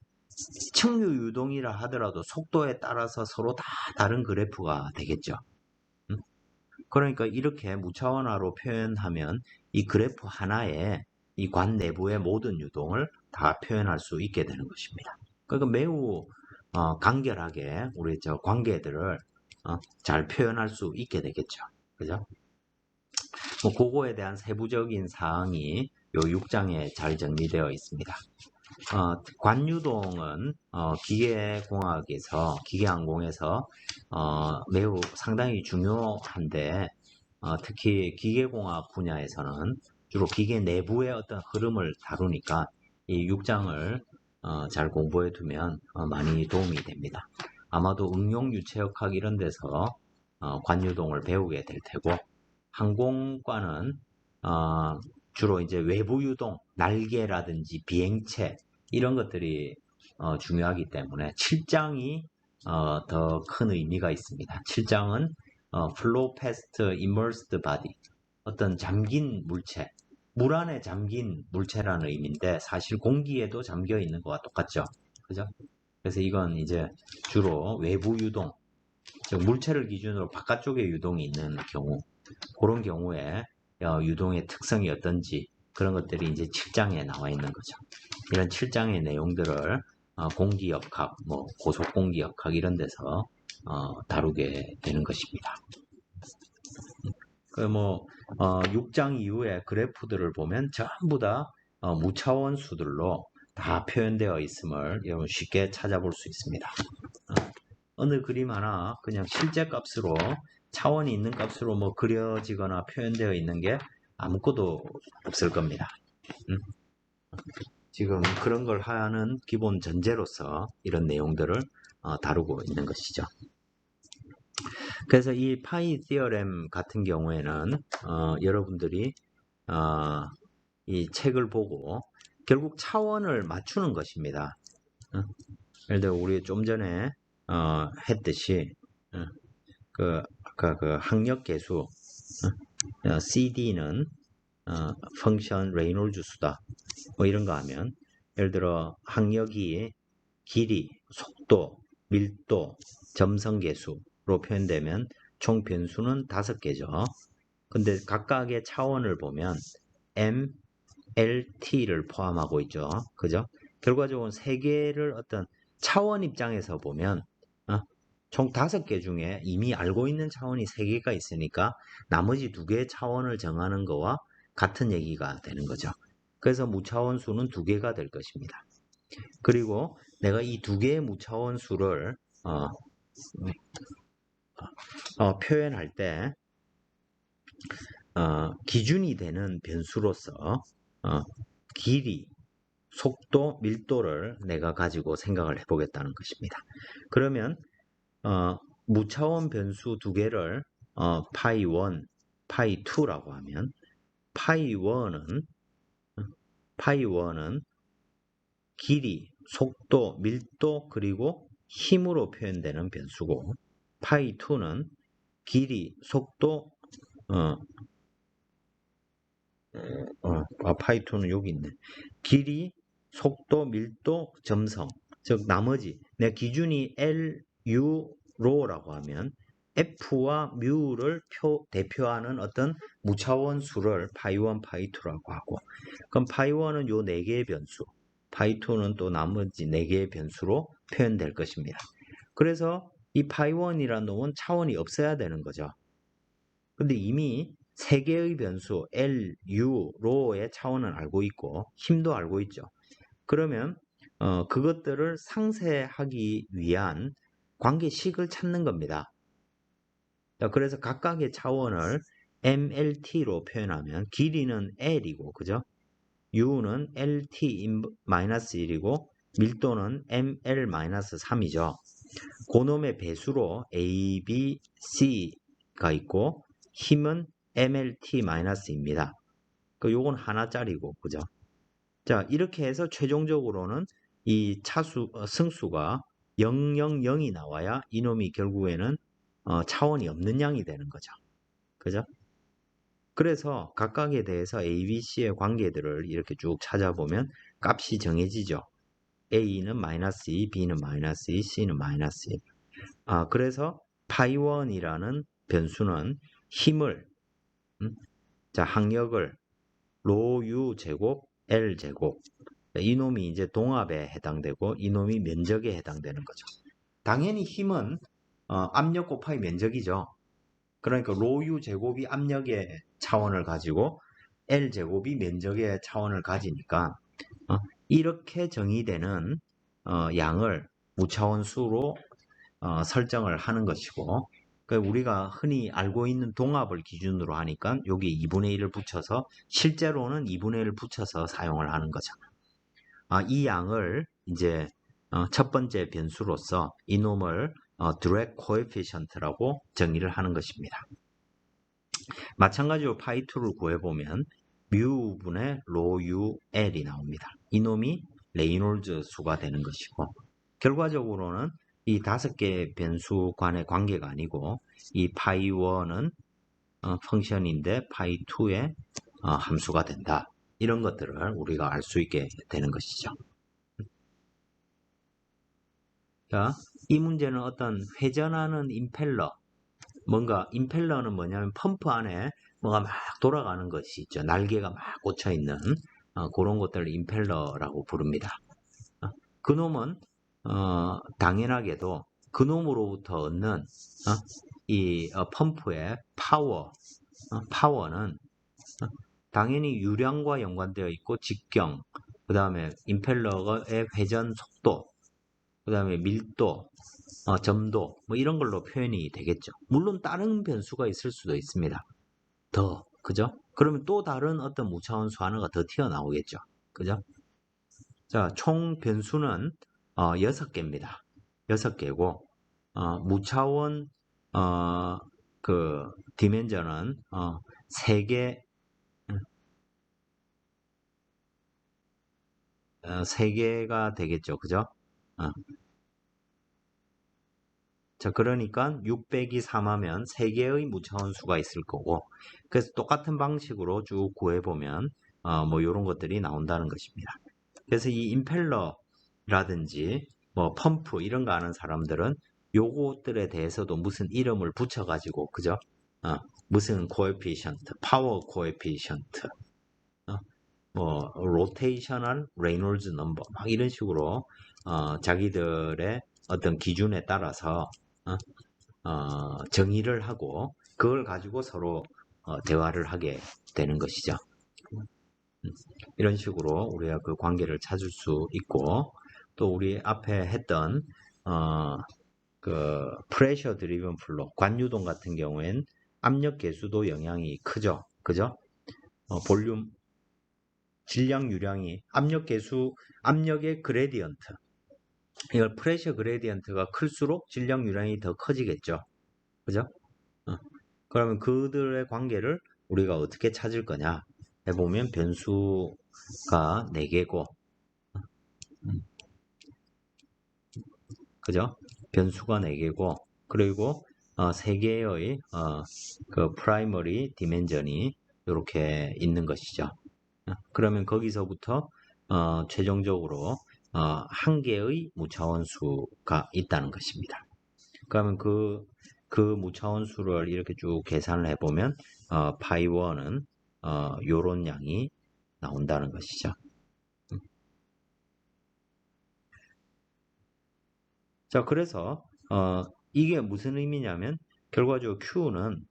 층류 유동이라 하더라도 속도에 따라서 서로 다 다른 그래프가 되겠죠. 그러니까 이렇게 무차원화로 표현하면 이 그래프 하나에 이 관 내부의 모든 유동을 다 표현할 수 있게 되는 것입니다. 그러니까 매우 간결하게 우리 저 관계들을 잘 표현할 수 있게 되겠죠. 그죠? 뭐 그거에 대한 세부적인 사항이 요 6장에 잘 정리되어 있습니다. 관유동은 기계공학에서 기계항공에서 매우 상당히 중요한데 특히 기계공학 분야에서는 주로 기계 내부의 어떤 흐름을 다루니까 이 6장을 잘 공부해 두면 많이 도움이 됩니다. 아마도 응용유체역학 이런 데서 관유동을 배우게 될 테고 항공과는 주로 이제 외부 유동, 날개라든지 비행체 이런 것들이 중요하기 때문에 7장이 더 큰 의미가 있습니다. 7장은 Flow Past Immersed Body, 어떤 잠긴 물체, 물 안에 잠긴 물체라는 의미인데 사실 공기에도 잠겨 있는 것과 똑같죠. 그죠? 그래서 이건 이제 주로 외부 유동, 즉 물체를 기준으로 바깥쪽에 유동이 있는 경우, 그런 경우에 유동의 특성이 어떤지 그런 것들이 이제 7장에 나와 있는 거죠. 이런 7장의 내용들을 공기역학, 뭐 고속공기역학 이런 데서 다루게 되는 것입니다. 뭐 6장 이후에 그래프들을 보면 전부 다 무차원 수들로 다 표현되어 있음을 여러분 쉽게 찾아볼 수 있습니다. 어느 그림 하나 그냥 실제 값으로 차원이 있는 값으로 뭐 그려지거나 표현되어 있는 게 아무것도 없을 겁니다. 지금 그런 걸 하는 기본 전제로서 이런 내용들을 다루고 있는 것이죠. 그래서 이 파이 티어렘 같은 경우에는 여러분들이 이 책을 보고 결국 차원을 맞추는 것입니다. 예를 들어 우리 좀 전에 했듯이 아까 그 항력 계수 CD는 펑션 레이놀즈 수다 뭐 이런 거 하면 예를 들어 항력이 길이, 속도, 밀도, 점성 계수로 표현되면 총 변수는 5개죠. 근데 각각의 차원을 보면 M, L, T를 포함하고 있죠. 그죠? 결과적으로 3개를 어떤 차원 입장에서 보면 총 5개 중에 이미 알고 있는 차원이 3개가 있으니까 나머지 2개의 차원을 정하는 거와 같은 얘기가 되는 거죠. 그래서 무차원 수는 2개가 될 것입니다. 그리고 내가 이 2개의 무차원 수를 표현할 때 기준이 되는 변수로서 길이, 속도, 밀도를 내가 가지고 생각을 해보겠다는 것입니다. 그러면 무차원 변수 2개를 파이 1, 파이 2라고 하면 파이 1은 길이, 속도, 밀도 그리고 힘으로 표현되는 변수고 파이 2는 길이, 속도 파이 2는 여기 있네. 길이, 속도, 밀도, 점성 즉 나머지 내 기준이 L, U, 로라고 하면 F와 뮤를 대표하는 어떤 무차원 수를 파이 1, 파이 2라고 하고 그럼 파이 1은 요 4개의 변수 파이 2는 또 나머지 4개의 변수로 표현될 것입니다. 그래서 이 파이 1이라는 놈은 차원이 없어야 되는 거죠. 근데 이미 3개의 변수 L, U, 로의 차원은 알고 있고 힘도 알고 있죠. 그러면 그것들을 상쇄하기 위한 관계식을 찾는 겁니다. 그래서 각각의 차원을 MLT로 표현하면 길이는 L이고 그죠? U는 LT-1이고 밀도는 ml-3이죠. 그놈의 배수로 A, B, C가 있고 힘은 mlt-입니다. 요건 하나짜리고, 그죠? 자, 이렇게 해서 최종적으로는 이 승수가 0, 0, 0이 나와야 이놈이 결국에는 차원이 없는 양이 되는 거죠. 그죠? 그래서 각각에 대해서 A, B, C의 관계들을 이렇게 쭉 찾아보면 값이 정해지죠. A는 -2, B는 -2, C는 -1. 그래서 파이1이라는 변수는 힘을, 자, 항력을 ρU 제곱 L 제곱, 이놈이 이제 동압에 해당되고 이놈이 면적에 해당되는 거죠. 당연히 힘은 압력 곱하기 면적이죠. 그러니까 ρU 제곱이 압력의 차원을 가지고 L 제곱이 면적의 차원을 가지니까 이렇게 정의되는 양을 무차원수로 설정을 하는 것이고, 그러니까 우리가 흔히 알고 있는 동압을 기준으로 하니까 여기 2분의 1을 붙여서 실제로는 2분의 1을 붙여서 사용을 하는 거죠. 이 양을 이제 첫 번째 변수로서 이놈을 direct coefficient라고 정의를 하는 것입니다. 마찬가지로 파이2를 구해보면 뮤분의 ρU L이 나옵니다. 이놈이 레이놀즈 수가 되는 것이고, 결과적으로는 이 5개의 변수 간의 관계가 아니고 이 파이1은 펑션인데 파이2의 함수가 된다. 이런 것들을 우리가 알 수 있게 되는 것이죠. 자, 이 문제는 어떤 회전하는 임펠러, 뭔가 임펠러는 뭐냐면 펌프 안에 뭐가 막 돌아가는 것이 있죠. 날개가 막 꽂혀 있는 그런 것들을 임펠러라고 부릅니다. 그놈은 당연하게도 그놈으로부터 얻는 이 펌프의 파워는 당연히 유량과 연관되어 있고 직경, 그 다음에 임펠러의 회전 속도, 그 다음에 밀도, 점도 뭐 이런 걸로 표현이 되겠죠. 물론 다른 변수가 있을 수도 있습니다. 그죠? 그러면 또 다른 어떤 무차원수 하나가 더 튀어나오겠죠. 그죠? 자, 총 변수는 6개입니다. 6개고 무차원 그 디멘전은 3개 3개가 되겠죠. 그죠? 자, 그러니까 6 빼기 3하면 3개의 무차원수가 있을 거고, 그래서 똑같은 방식으로 쭉 구해보면 뭐 이런 것들이 나온다는 것입니다. 그래서 이 임펠러라든지 뭐 펌프 이런 거 아는 사람들은 요것들에 대해서도 무슨 이름을 붙여가지고, 그죠? 무슨 코에피션트, 파워 코에피션트, 뭐 로테이셔널 레이놀즈 넘버 막 이런 식으로 자기들의 어떤 기준에 따라서 정의를 하고 그걸 가지고 서로 대화를 하게 되는 것이죠. 이런 식으로 우리가 그 관계를 찾을 수 있고, 또 우리 앞에 했던 그 프레셔 드리븐 플로, 관유동 같은 경우엔 압력 계수도 영향이 크죠. 그죠? 볼륨, 질량 유량이 압력 계수, 압력의 그레디언트. 이걸 프레셔 그레디언트가 클수록 질량 유량이 더 커지겠죠. 그죠? 그러면 그들의 관계를 우리가 어떻게 찾을 거냐 해보면 변수가 4개고, 그죠? 변수가 4개고, 그리고 3개의 그 프라이머리 디멘전이 이렇게 있는 것이죠. 그러면 거기서부터 최종적으로 1개의 무차원수가 있다는 것입니다. 그러면 그 무차원수를 이렇게 쭉 계산을 해보면 파이1은 요런 양이 나온다는 것이죠. 자, 그래서 이게 무슨 의미냐면 결과적으로 Q는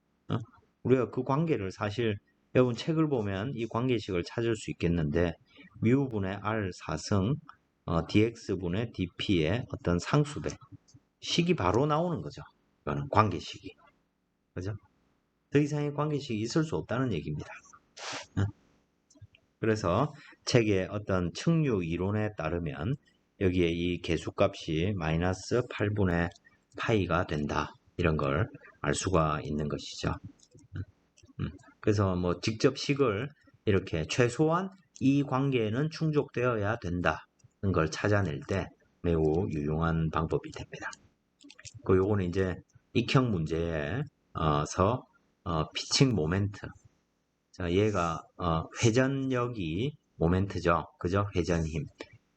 우리가 그 관계를 사실 여러분 책을 보면 이 관계식을 찾을 수 있겠는데 μ분의 R 4승 dx분의 dp의 어떤 상수배 식이 바로 나오는 거죠. 이거는 관계식이. 그죠? 더 이상의 관계식이 있을 수 없다는 얘기입니다. 그래서 책의 어떤 측류 이론에 따르면 여기에 이 개수값이 마이너스 8분의 파이가 된다. 이런 걸 알 수가 있는 것이죠. 그래서 뭐 직접 식을 이렇게 최소한 이 관계는 충족되어야 된다는 걸 찾아낼 때 매우 유용한 방법이 됩니다. 그 요거는 이제 익형 문제에서 피칭 모멘트. 자, 얘가 회전력이 모멘트죠. 그죠? 회전 힘.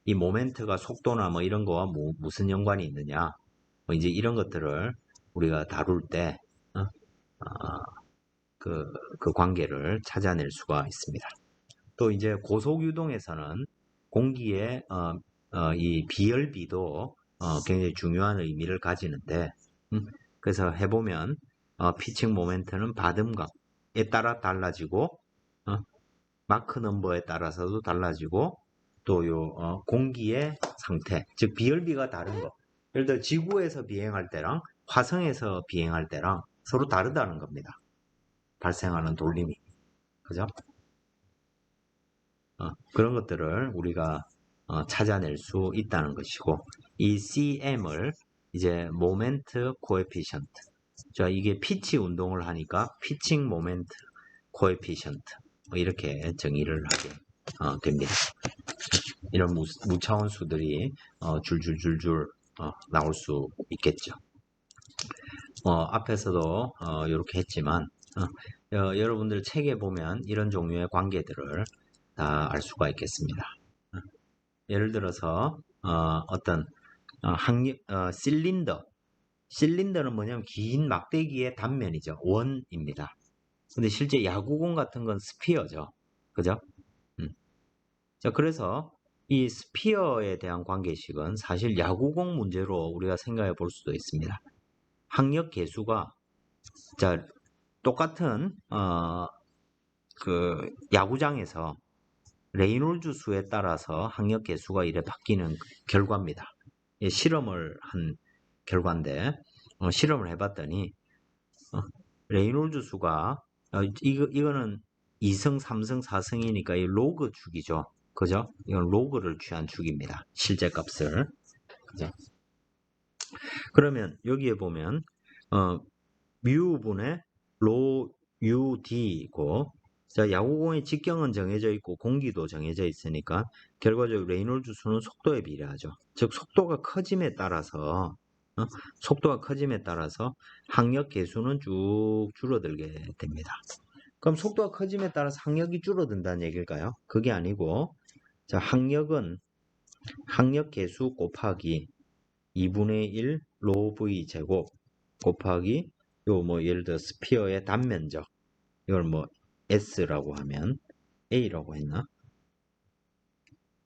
이 모멘트가 속도나 뭐 이런 거와 무슨 연관이 있느냐? 뭐 이제 이런 것들을 우리가 다룰 때 그 관계를 찾아낼 수가 있습니다. 또 이제 고속유동에서는 공기의 이 비열비도 굉장히 중요한 의미를 가지는데 그래서 해보면 피칭 모멘트는 받음각에 따라 달라지고 마크 넘버에 따라서도 달라지고 또 요 공기의 상태, 즉 비열비가 다른 거. 예를 들어 지구에서 비행할 때랑 화성에서 비행할 때랑 서로 다르다는 겁니다. 발생하는 돌림이. 그죠? 그런 것들을 우리가 찾아낼 수 있다는 것이고, 이 CM을 이제 모멘트 코에피션트. 자, 이게 피치 운동을 하니까 피칭 모멘트 코에피션트. 뭐 이렇게 정의를 하게 됩니다. 이런 무차원 수들이 줄줄줄줄 나올 수 있겠죠. 앞에서도 이렇게 했지만 여러분들 책에 보면 이런 종류의 관계들을 다 알 수가 있겠습니다. 예를 들어서 어떤 실린더는 뭐냐면 긴 막대기의 단면이죠. 원입니다. 근데 실제 야구공 같은 건 스피어죠. 그죠? 자, 그래서 이 스피어에 대한 관계식은 사실 야구공 문제로 우리가 생각해 볼 수도 있습니다. 항력 계수가 자, 똑같은 그 야구장에서 레이놀즈 수에 따라서 항력 계수가 이래 바뀌는 결과입니다. 실험을 한 결과인데 실험을 해봤더니 레이놀즈 수가 이거는 2승, 3승, 4승이니까 이 로그 축이죠. 그죠? 이건 로그를 취한 축입니다. 실제 값을. 그죠? 그러면 여기에 보면 뮤분의 로 UD고 자, 야구공의 직경은 정해져 있고 공기도 정해져 있으니까 결과적으로 레이놀즈 수는 속도에 비례하죠. 즉 속도가 커짐에 따라서 항력 계수는 쭉 줄어들게 됩니다. 그럼 속도가 커짐에 따라서 항력이 줄어든다는 얘기일까요? 그게 아니고 자, 항력은 항력 계수 곱하기 2분의 1 로 V 제곱 곱하기 요 뭐 예를 들어 스피어의 단면적 이걸 뭐 S라고 하면 A라고 했나?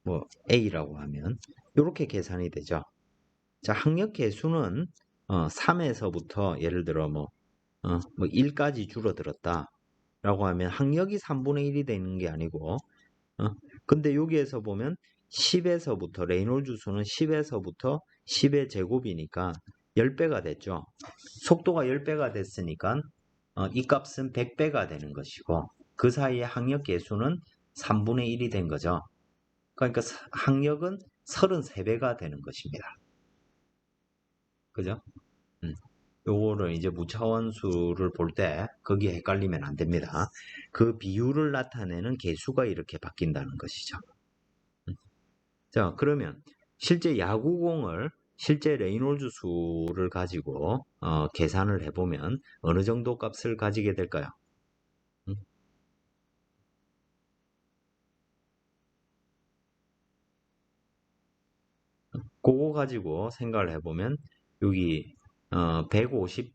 뭐 A라고 하면 이렇게 계산이 되죠. 자, 항력 계수는 3에서부터 예를 들어 뭐 1까지 줄어들었다 라고 하면 항력이 3분의 1이 되는 게 아니고 근데 여기에서 보면 10에서부터 레이놀즈 수는 10에서부터 10의 제곱이니까 10배가 됐죠. 속도가 10배가 됐으니까 이 값은 100배가 되는 것이고 그 사이에 항력 계수는 3분의 1이 된 거죠. 그러니까 항력은 33배가 되는 것입니다. 그죠? 요거를 이제 무차원수를 볼 때 거기에 헷갈리면 안 됩니다. 그 비율을 나타내는 계수가 이렇게 바뀐다는 것이죠. 자, 그러면 실제 야구공을 실제 레이놀즈 수를 가지고 계산을 해보면 어느 정도 값을 가지게 될까요? 그거 가지고 생각을 해보면 여기 150km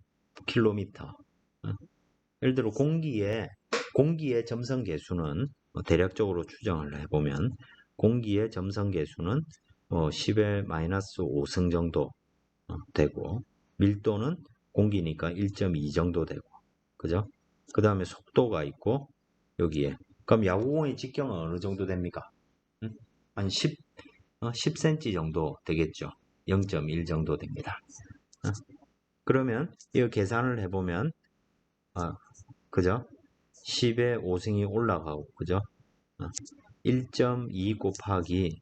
예를 들어 공기의 점성 계수는 대략적으로 추정을 해보면 공기의 점성 계수는 10의 마이너스 5승 정도 되고 밀도는 공기니까 1.2 정도 되고 그죠? 그 다음에 속도가 있고 여기에 그럼 야구공의 직경은 어느 정도 됩니까? 한 10cm 정도 되겠죠. 0.1 정도 됩니다. 그러면 이 계산을 해보면 그죠? 10의 5승이 올라가고 그죠? 1.2 곱하기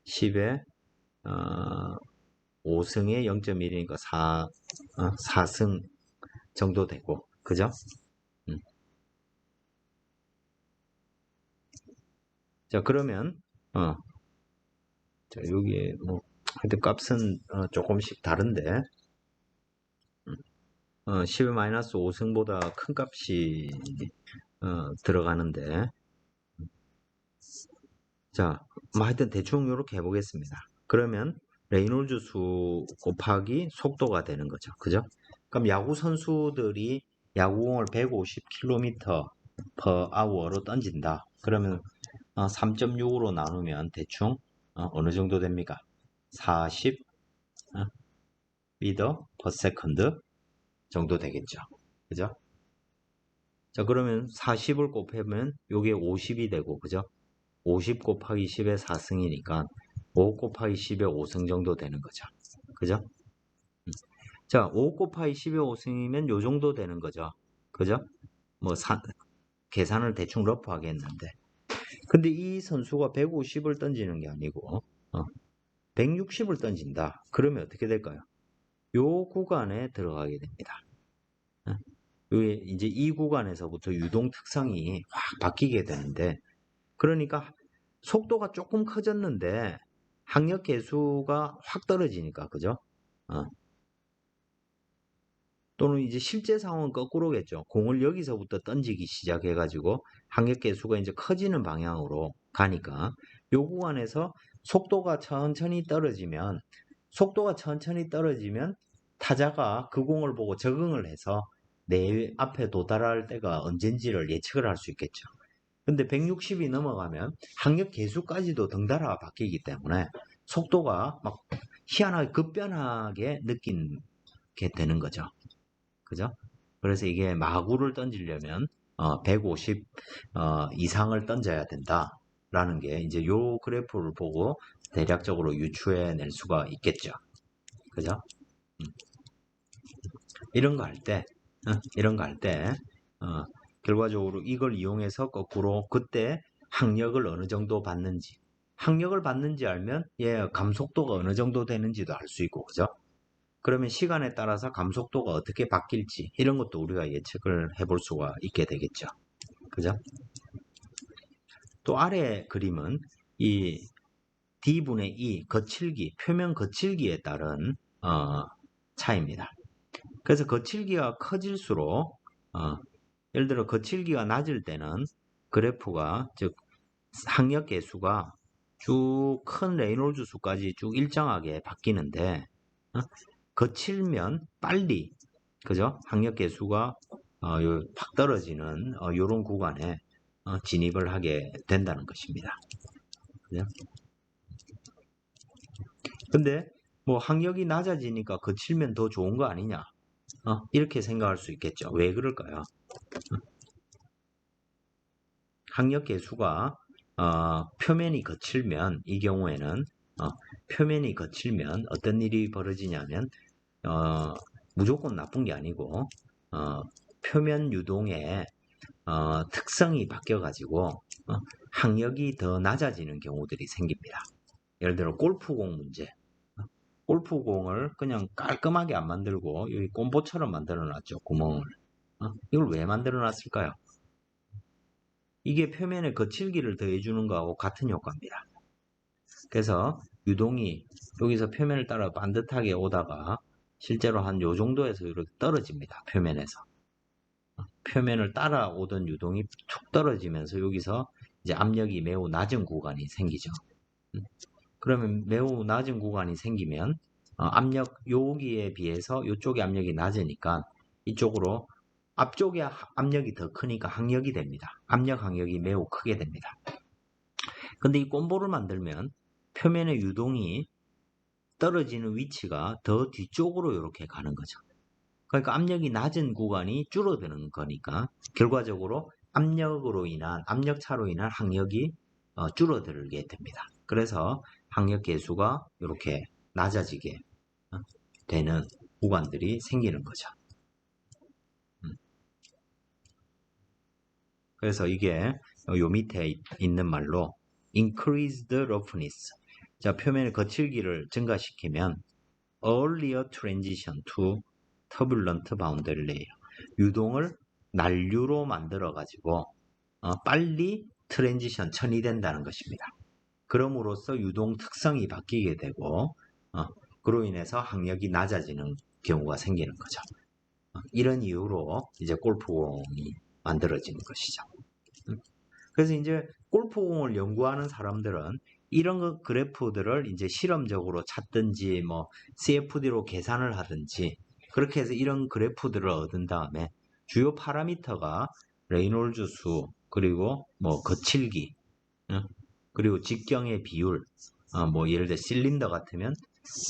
10의 5승에 0.1이니까 4승 정도 되고, 그죠? 자, 그러면, 자, 여기, 뭐, 하여튼 값은 조금씩 다른데, 10-5승보다 큰 값이 들어가는데, 자, 뭐 하여튼 대충 이렇게 해보겠습니다. 그러면 레이놀즈 수 곱하기 속도가 되는 거죠. 그죠? 그럼 야구 선수들이 야구공을 150km per hour로 던진다. 그러면 3.6으로 나누면 대충 어느 정도 됩니까? 40 미터 per second 정도 되겠죠. 그죠? 자, 그러면 40을 곱하면 요게 50이 되고, 그죠? 50 곱하기 10의 4승이니까 5 곱하기 10의 5승 정도 되는 거죠. 그죠? 자, 5 곱하기 10의 5승이면 요 정도 되는 거죠. 그죠? 뭐 계산을 대충 러프하게 했는데. 근데 이 선수가 150을 던지는 게 아니고 160을 던진다. 그러면 어떻게 될까요? 요 구간에 들어가게 됩니다. 이제 이 구간에서부터 유동 특성이 확 바뀌게 되는데, 그러니까 속도가 조금 커졌는데 항력 계수가 확 떨어지니까, 그죠? 또는 이제 실제 상황은 거꾸로겠죠. 공을 여기서부터 던지기 시작해가지고 항력 계수가 이제 커지는 방향으로 가니까 요 구간에서 속도가 천천히 떨어지면 타자가 그 공을 보고 적응을 해서 내 앞에 도달할 때가 언젠지를 예측을 할 수 있겠죠. 근데 160이 넘어가면 항력 계수까지도 덩달아 바뀌기 때문에 속도가 막 희한하게 급변하게 느끼게 되는 거죠. 그죠? 그래서 이게 마구를 던지려면 150 이상을 던져야 된다라는 게 이제 요 그래프를 보고 대략적으로 유추해낼 수가 있겠죠. 그죠? 이런 거 할 때, 결과적으로 이걸 이용해서 거꾸로 그때 항력을 어느 정도 받는지, 항력을 받는지 알면 감속도가 어느 정도 되는지도 알 수 있고, 그죠? 그러면 시간에 따라서 감속도가 어떻게 바뀔지 이런 것도 우리가 예측을 해볼 수가 있게 되겠죠. 그죠? 또 아래 그림은 이 D분의 E 거칠기, 표면 거칠기에 따른 차이입니다. 그래서 거칠기가 커질수록 예를 들어 거칠기가 낮을 때는 그래프가 즉 항력 계수가 쭉 큰 레이놀즈 수까지 쭉 일정하게 바뀌는데 거칠면 빨리 그죠? 항력 계수가 확 떨어지는 이런 구간에 진입을 하게 된다는 것입니다. 그죠? 근데 뭐 항력이 낮아지니까 거칠면 더 좋은 거 아니냐? 이렇게 생각할 수 있겠죠. 왜 그럴까요? 항력 계수가 표면이 거칠면 이 경우에는 표면이 거칠면 어떤 일이 벌어지냐면 무조건 나쁜 게 아니고 표면 유동의 특성이 바뀌어가지고 항력이 더 낮아지는 경우들이 생깁니다. 예를 들어 골프공 문제. 골프공을 그냥 깔끔하게 안 만들고 여기 꼼보처럼 만들어 놨죠. 구멍을. 이걸 왜 만들어 놨을까요? 이게 표면에 거칠기를 더해주는 거하고 같은 효과입니다. 그래서 유동이 여기서 표면을 따라 반듯하게 오다가 실제로 한 요 정도에서 이렇게 떨어집니다. 표면에서. 표면을 따라오던 유동이 툭 떨어지면서 여기서 이제 압력이 매우 낮은 구간이 생기죠. 그러면 매우 낮은 구간이 생기면 압력 여기에 비해서 이쪽의 압력이 낮으니까 이쪽으로 앞쪽에 압력이 더 크니까 항력이 됩니다. 압력 항력이 매우 크게 됩니다. 근데 이 꼼보를 만들면 표면의 유동이 떨어지는 위치가 더 뒤쪽으로 이렇게 가는 거죠. 그러니까 압력이 낮은 구간이 줄어드는 거니까 결과적으로 압력차로 인한 항력이 줄어들게 됩니다. 그래서 항력 계수가 이렇게 낮아지게 되는 구간들이 생기는 거죠. 그래서 이게 요 밑에 있는 말로 increased roughness, 자, 표면의 거칠기를 증가시키면 earlier transition to turbulent boundary layer. 유동을 난류로 만들어 가지고 빨리 트랜지션 천이된다는 것입니다. 그럼으로써 유동 특성이 바뀌게 되고 그로 인해서 항력이 낮아지는 경우가 생기는 거죠. 이런 이유로 이제 골프공이 만들어지는 것이죠. 그래서 이제 골프공을 연구하는 사람들은 이런 그래프들을 이제 실험적으로 찾든지 뭐 CFD로 계산을 하든지 그렇게 해서 이런 그래프들을 얻은 다음에 주요 파라미터가 레이놀즈 수 그리고 뭐 거칠기 그리고 직경의 비율 뭐 예를 들어 실린더 같으면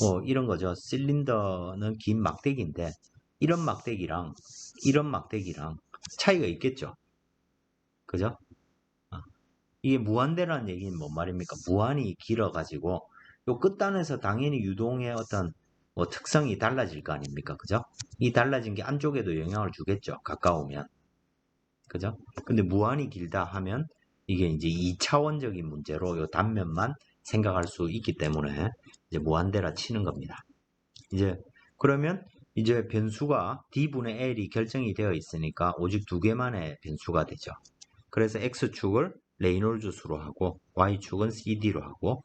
뭐 이런 거죠. 실린더는 긴 막대기인데 이런 막대기랑 이런 막대기랑 차이가 있겠죠. 그죠? 이게 무한대라는 얘기는 뭔 말입니까? 무한이 길어가지고 요 끝단에서 당연히 유동의 어떤 뭐 특성이 달라질 거 아닙니까? 그죠? 이 달라진 게 안쪽에도 영향을 주겠죠. 가까우면. 그죠? 근데 무한이 길다 하면 이게 이제 2차원적인 문제로 요 단면만 생각할 수 있기 때문에 이제 무한대라 치는 겁니다. 이제 그러면 이제 변수가 D분의 L이 결정이 되어 있으니까 오직 두 개만의 변수가 되죠. 그래서 X축을 레이놀즈 수로 하고 Y축은 CD로 하고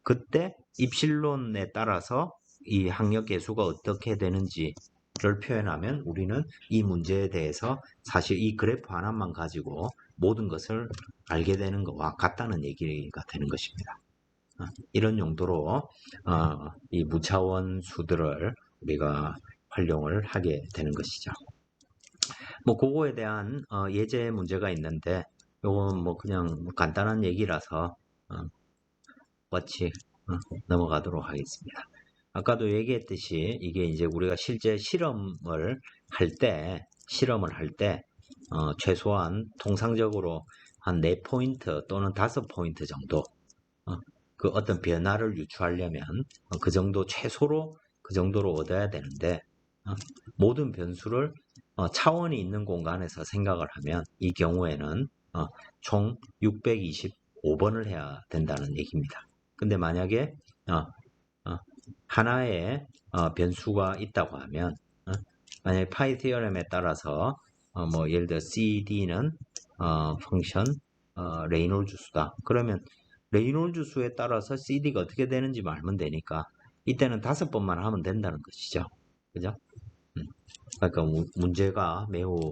그때 입실론에 따라서 이 항력 계수가 어떻게 되는지를 표현하면 우리는 이 문제에 대해서 사실 이 그래프 하나만 가지고 모든 것을 알게 되는 것과 같다는 얘기가 되는 것입니다. 이런 용도로 이 무차원 수들을 우리가 활용을 하게 되는 것이죠. 뭐 그거에 대한 예제 문제가 있는데 요건 뭐 그냥 간단한 얘기라서 넘어가도록 하겠습니다. 아까도 얘기했듯이 이게 이제 우리가 실제 실험을 할 때 최소한 통상적으로 한 4포인트 또는 5포인트 정도 그 어떤 변화를 유추하려면 그 정도 최소로 그 정도로 얻어야 되는데 모든 변수를 차원이 있는 공간에서 생각을 하면 이 경우에는 총 625번을 해야 된다는 얘기입니다. 근데 만약에 하나의 변수가 있다고 하면 만약에 파이 티어렘에 따라서 뭐 예를 들어 CD는 펑션 레이놀즈 수다. 그러면 레이놀즈 수에 따라서 CD가 어떻게 되는지 알면 되니까 이때는 5번만 하면 된다는 것이죠. 그죠? 그러니까 문제가 매우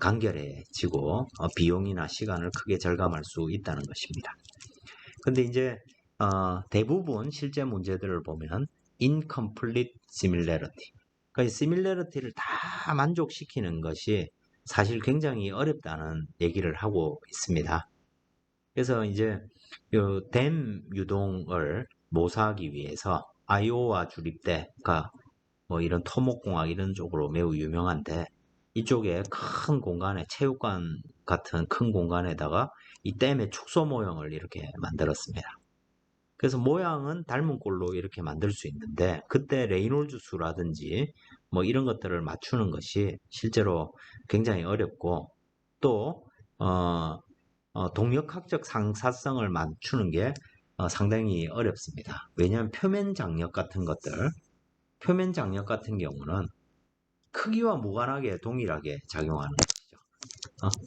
간결해지고 비용이나 시간을 크게 절감할 수 있다는 것입니다. 근데 이제 대부분 실제 문제들을 보면 incomplete similarity, 그러니까 similarity를 다 만족시키는 것이 사실 굉장히 어렵다는 얘기를 하고 있습니다. 그래서 이제 댐 유동을 모사하기 위해서 아이오와 주립대가 뭐 이런 토목공학 이런 쪽으로 매우 유명한데 이쪽에 큰 공간에 체육관 같은 큰 공간에다가 이 댐의 축소 모형을 이렇게 만들었습니다. 그래서 모양은 닮은 꼴로 이렇게 만들 수 있는데 그때 레이놀즈 수라든지 뭐 이런 것들을 맞추는 것이 실제로 굉장히 어렵고 또 동력학적 상사성을 맞추는 게 상당히 어렵습니다. 왜냐하면 표면 장력 같은 경우는 크기와 무관하게 동일하게 작용하는 것이죠.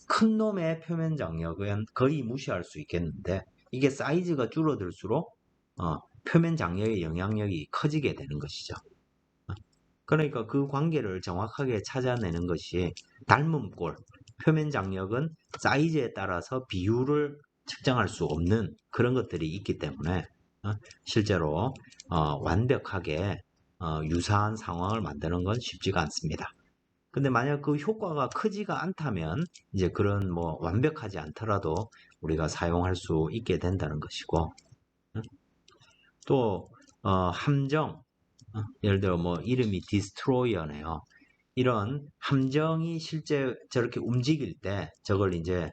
큰 놈의 표면 장력은 거의 무시할 수 있겠는데 이게 사이즈가 줄어들수록 표면 장력의 영향력이 커지게 되는 것이죠. 그러니까 그 관계를 정확하게 찾아내는 것이 닮은 꼴, 표면 장력은 사이즈에 따라서 비율을 측정할 수 없는 그런 것들이 있기 때문에 실제로 완벽하게 유사한 상황을 만드는 건 쉽지가 않습니다. 근데 만약 그 효과가 크지가 않다면 이제 그런 뭐 완벽하지 않더라도 우리가 사용할 수 있게 된다는 것이고 또 함정 예를 들어 뭐 이름이 디스트로이어네요. 이런 함정이 실제 저렇게 움직일 때 저걸 이제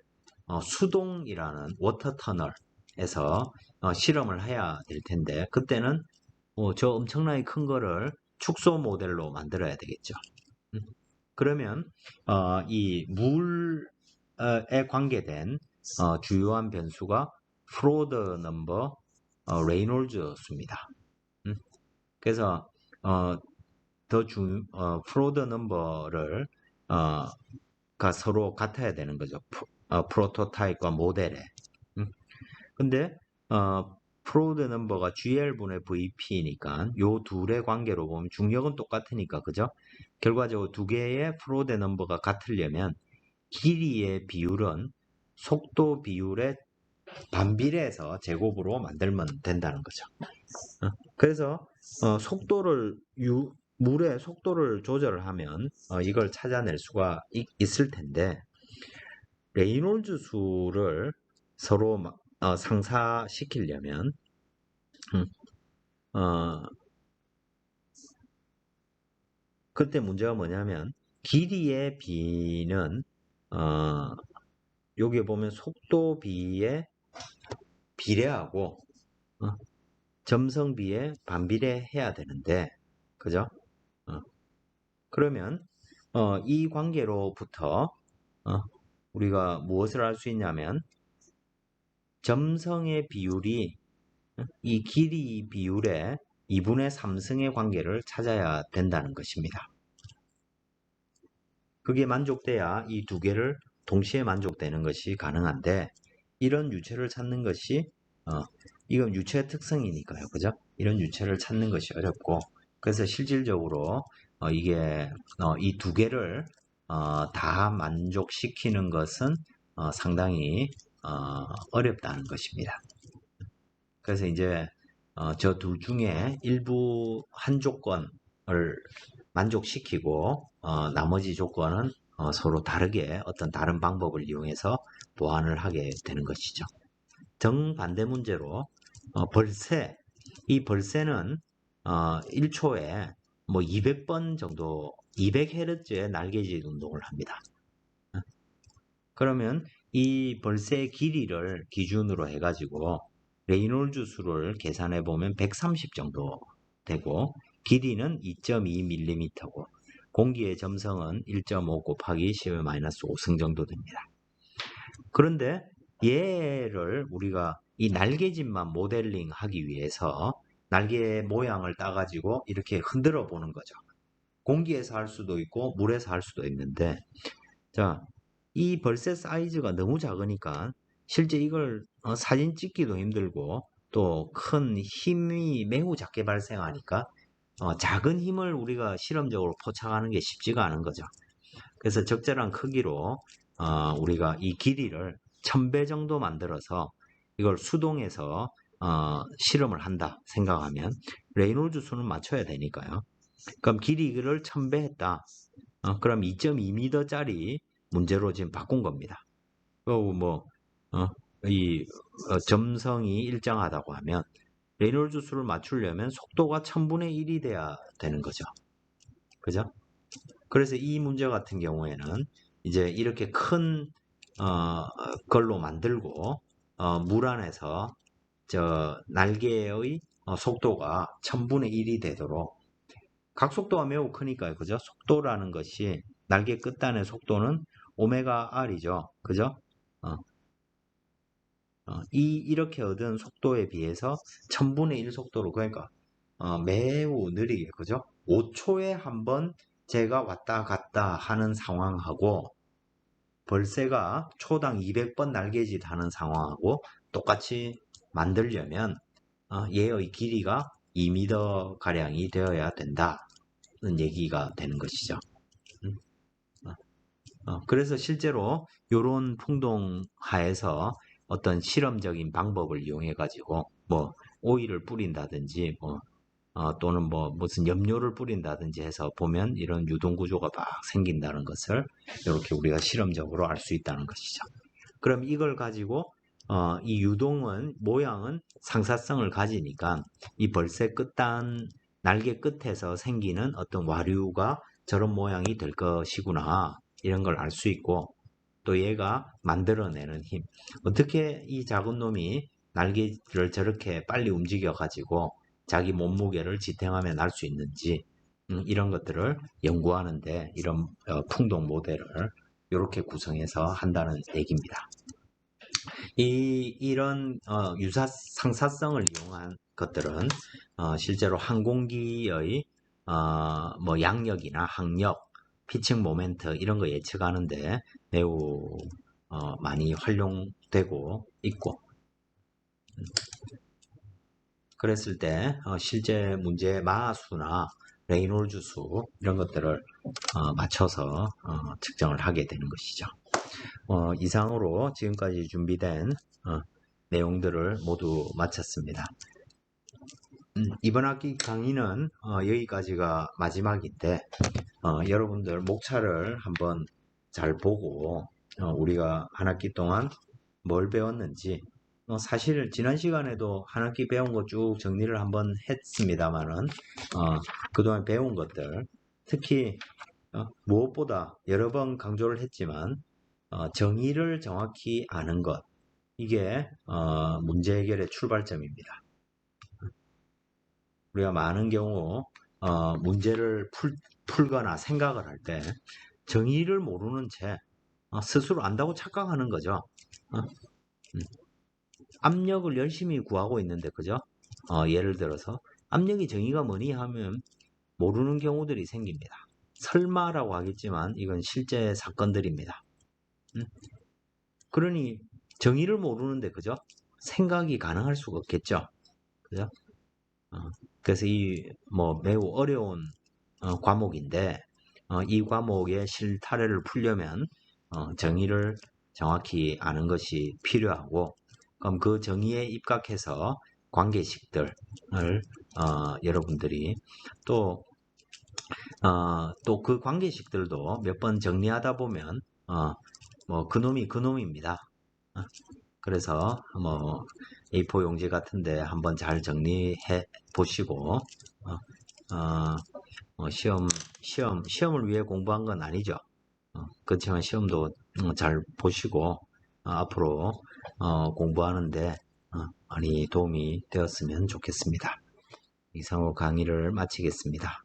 수동이라는 워터 터널에서 실험을 해야 될 텐데 그때는 저 엄청나게 큰 거를 축소 모델로 만들어야 되겠죠. 그러면 이 물에 관계된 주요한 변수가 프로드 넘버, 레이놀즈 수입니다. 그래서 프로드 넘버를 가 서로 같아야 되는 거죠. 프로토타입과 모델에. 근데 프로드 넘버가 GL분의 VP니까 요 둘의 관계로 보면 중력은 똑같으니까 그죠? 결과적으로 두 개의 프로드 넘버가 같으려면 길이의 비율은 속도 비율의 반비례해서 제곱으로 만들면 된다는 거죠. 그래서 물의 속도를 조절하면 이걸 찾아낼 수가 있을 텐데 레이놀즈 수를 서로 상사시키려면 그때 문제가 뭐냐면 길이의 비는 여기 보면 속도 비에 비례하고 점성 비에 반비례해야 되는데 그죠? 그러면 이 관계로부터 우리가 무엇을 알 수 있냐면 점성의 비율이 이 길이 비율의 2분의 3승의 관계를 찾아야 된다는 것입니다. 그게 만족돼야 이 두 개를 동시에 만족되는 것이 가능한데 이런 유체를 찾는 것이 이건 유체의 특성이니까요. 그죠? 이런 유체를 찾는 것이 어렵고 그래서 실질적으로 이게 이 두 개를 다 만족시키는 것은 상당히 어렵다는 것입니다. 그래서 이제 저 둘 중에 일부 한 조건을 만족시키고 나머지 조건은 서로 다르게 어떤 다른 방법을 이용해서 보완을 하게 되는 것이죠. 정반대 문제로 벌새, 이 벌새는 1초에 뭐 200번 정도 200Hz의 날개짓 운동을 합니다. 그러면 이 벌새의 길이를 기준으로 해가지고 레이놀즈 수를 계산해 보면 130 정도 되고 길이는 2.2mm고 공기의 점성은 1.5 곱하기 10-5승 정도 됩니다. 그런데 얘를 우리가 이 날개짓만 모델링 하기 위해서 날개 모양을 따가지고 이렇게 흔들어 보는 거죠. 공기에서 할 수도 있고 물에서 할 수도 있는데 자, 이 벌새 사이즈가 너무 작으니까 실제 이걸 사진 찍기도 힘들고 또 큰 힘이 매우 작게 발생하니까 작은 힘을 우리가 실험적으로 포착하는 게 쉽지가 않은 거죠. 그래서 적절한 크기로 우리가 이 길이를 1000배 정도 만들어서 이걸 수동해서 실험을 한다 생각하면 레이놀즈 수는 맞춰야 되니까요. 그럼 길이를 1000배 했다. 그럼 2.2m짜리 문제로 지금 바꾼 겁니다. 그리고 점성이 일정하다고 하면 레이놀즈 수를 맞추려면 속도가 1000분의 1이 돼야 되는 거죠. 그죠? 그래서 이 문제 같은 경우에는 이제 이렇게 큰 걸로 만들고 물 안에서 저 날개의 속도가 1000분의 1이 되도록 각속도가 매우 크니까요. 그죠? 속도라는 것이 날개 끝단의 속도는 오메가 R이죠. 그죠? 이렇게 얻은 속도에 비해서 1000분의 1 속도로 그러니까 매우 느리게 그죠? 5초에 한 번 제가 왔다 갔다 하는 상황하고 벌새가 초당 200번 날개짓 하는 상황하고 똑같이 만들려면 얘의 길이가 2m 가량이 되어야 된다는 얘기가 되는 것이죠. 그래서 실제로 이런 풍동하에서 어떤 실험적인 방법을 이용해 가지고 뭐 오일을 뿌린다든지 또는 무슨 염료를 뿌린다든지 해서 보면 이런 유동 구조가 막 생긴다는 것을 이렇게 우리가 실험적으로 알 수 있다는 것이죠. 그럼 이걸 가지고 이 유동은 모양은 상사성을 가지니까 이 벌새 끝단 날개 끝에서 생기는 어떤 와류가 저런 모양이 될 것이구나 이런 걸 알 수 있고 또 얘가 만들어내는 힘 어떻게 이 작은 놈이 날개를 저렇게 빨리 움직여 가지고 자기 몸무게를 지탱하며 날 수 있는지 이런 것들을 연구하는데 이런 풍동 모델을 이렇게 구성해서 한다는 얘기입니다. 이런 상사성을 이용한 것들은 실제로 항공기의 뭐 양력이나 항력, 피칭 모멘트 이런 거 예측하는데 매우 많이 활용되고 있고, 그랬을 때 실제 문제의 마수나 레이놀즈 수 이런 것들을 맞춰서 측정을 하게 되는 것이죠. 이상으로 지금까지 준비된 내용들을 모두 마쳤습니다. 이번 학기 강의는 여기까지가 마지막인데 여러분들 목차를 한번 잘 보고 우리가 한 학기 동안 뭘 배웠는지, 사실 지난 시간에도 한 학기 배운 거 쭉 정리를 한번 했습니다만은 그동안 배운 것들, 특히 무엇보다 여러 번 강조를 했지만 정의를 정확히 아는 것, 이게 문제 해결의 출발점입니다. 우리가 많은 경우 문제를 풀거나 생각을 할 때 정의를 모르는 채 스스로 안다고 착각하는 거죠. 압력을 열심히 구하고 있는데, 그죠? 예를 들어서 압력의 정의가 뭐니 하면 모르는 경우들이 생깁니다. 설마라고 하겠지만 이건 실제 사건들입니다. 그러니 정의를 모르는데, 그죠? 생각이 가능할 수가 없겠죠. 그죠? 그래서 이 매우 어려운 과목인데 이 과목의 실타래를 풀려면 정의를 정확히 아는 것이 필요하고, 그럼 그 정의에 입각해서 관계식들을 여러분들이 또 그 관계식들도 몇 번 정리하다 보면 그놈이 그놈입니다. 그래서 A4 용지 같은데 한번 잘 정리해 보시고 시험을 위해 공부한 건 아니죠. 그렇지만 시험도 잘 보시고 앞으로 공부하는데 많이 도움이 되었으면 좋겠습니다. 이상으로 강의를 마치겠습니다.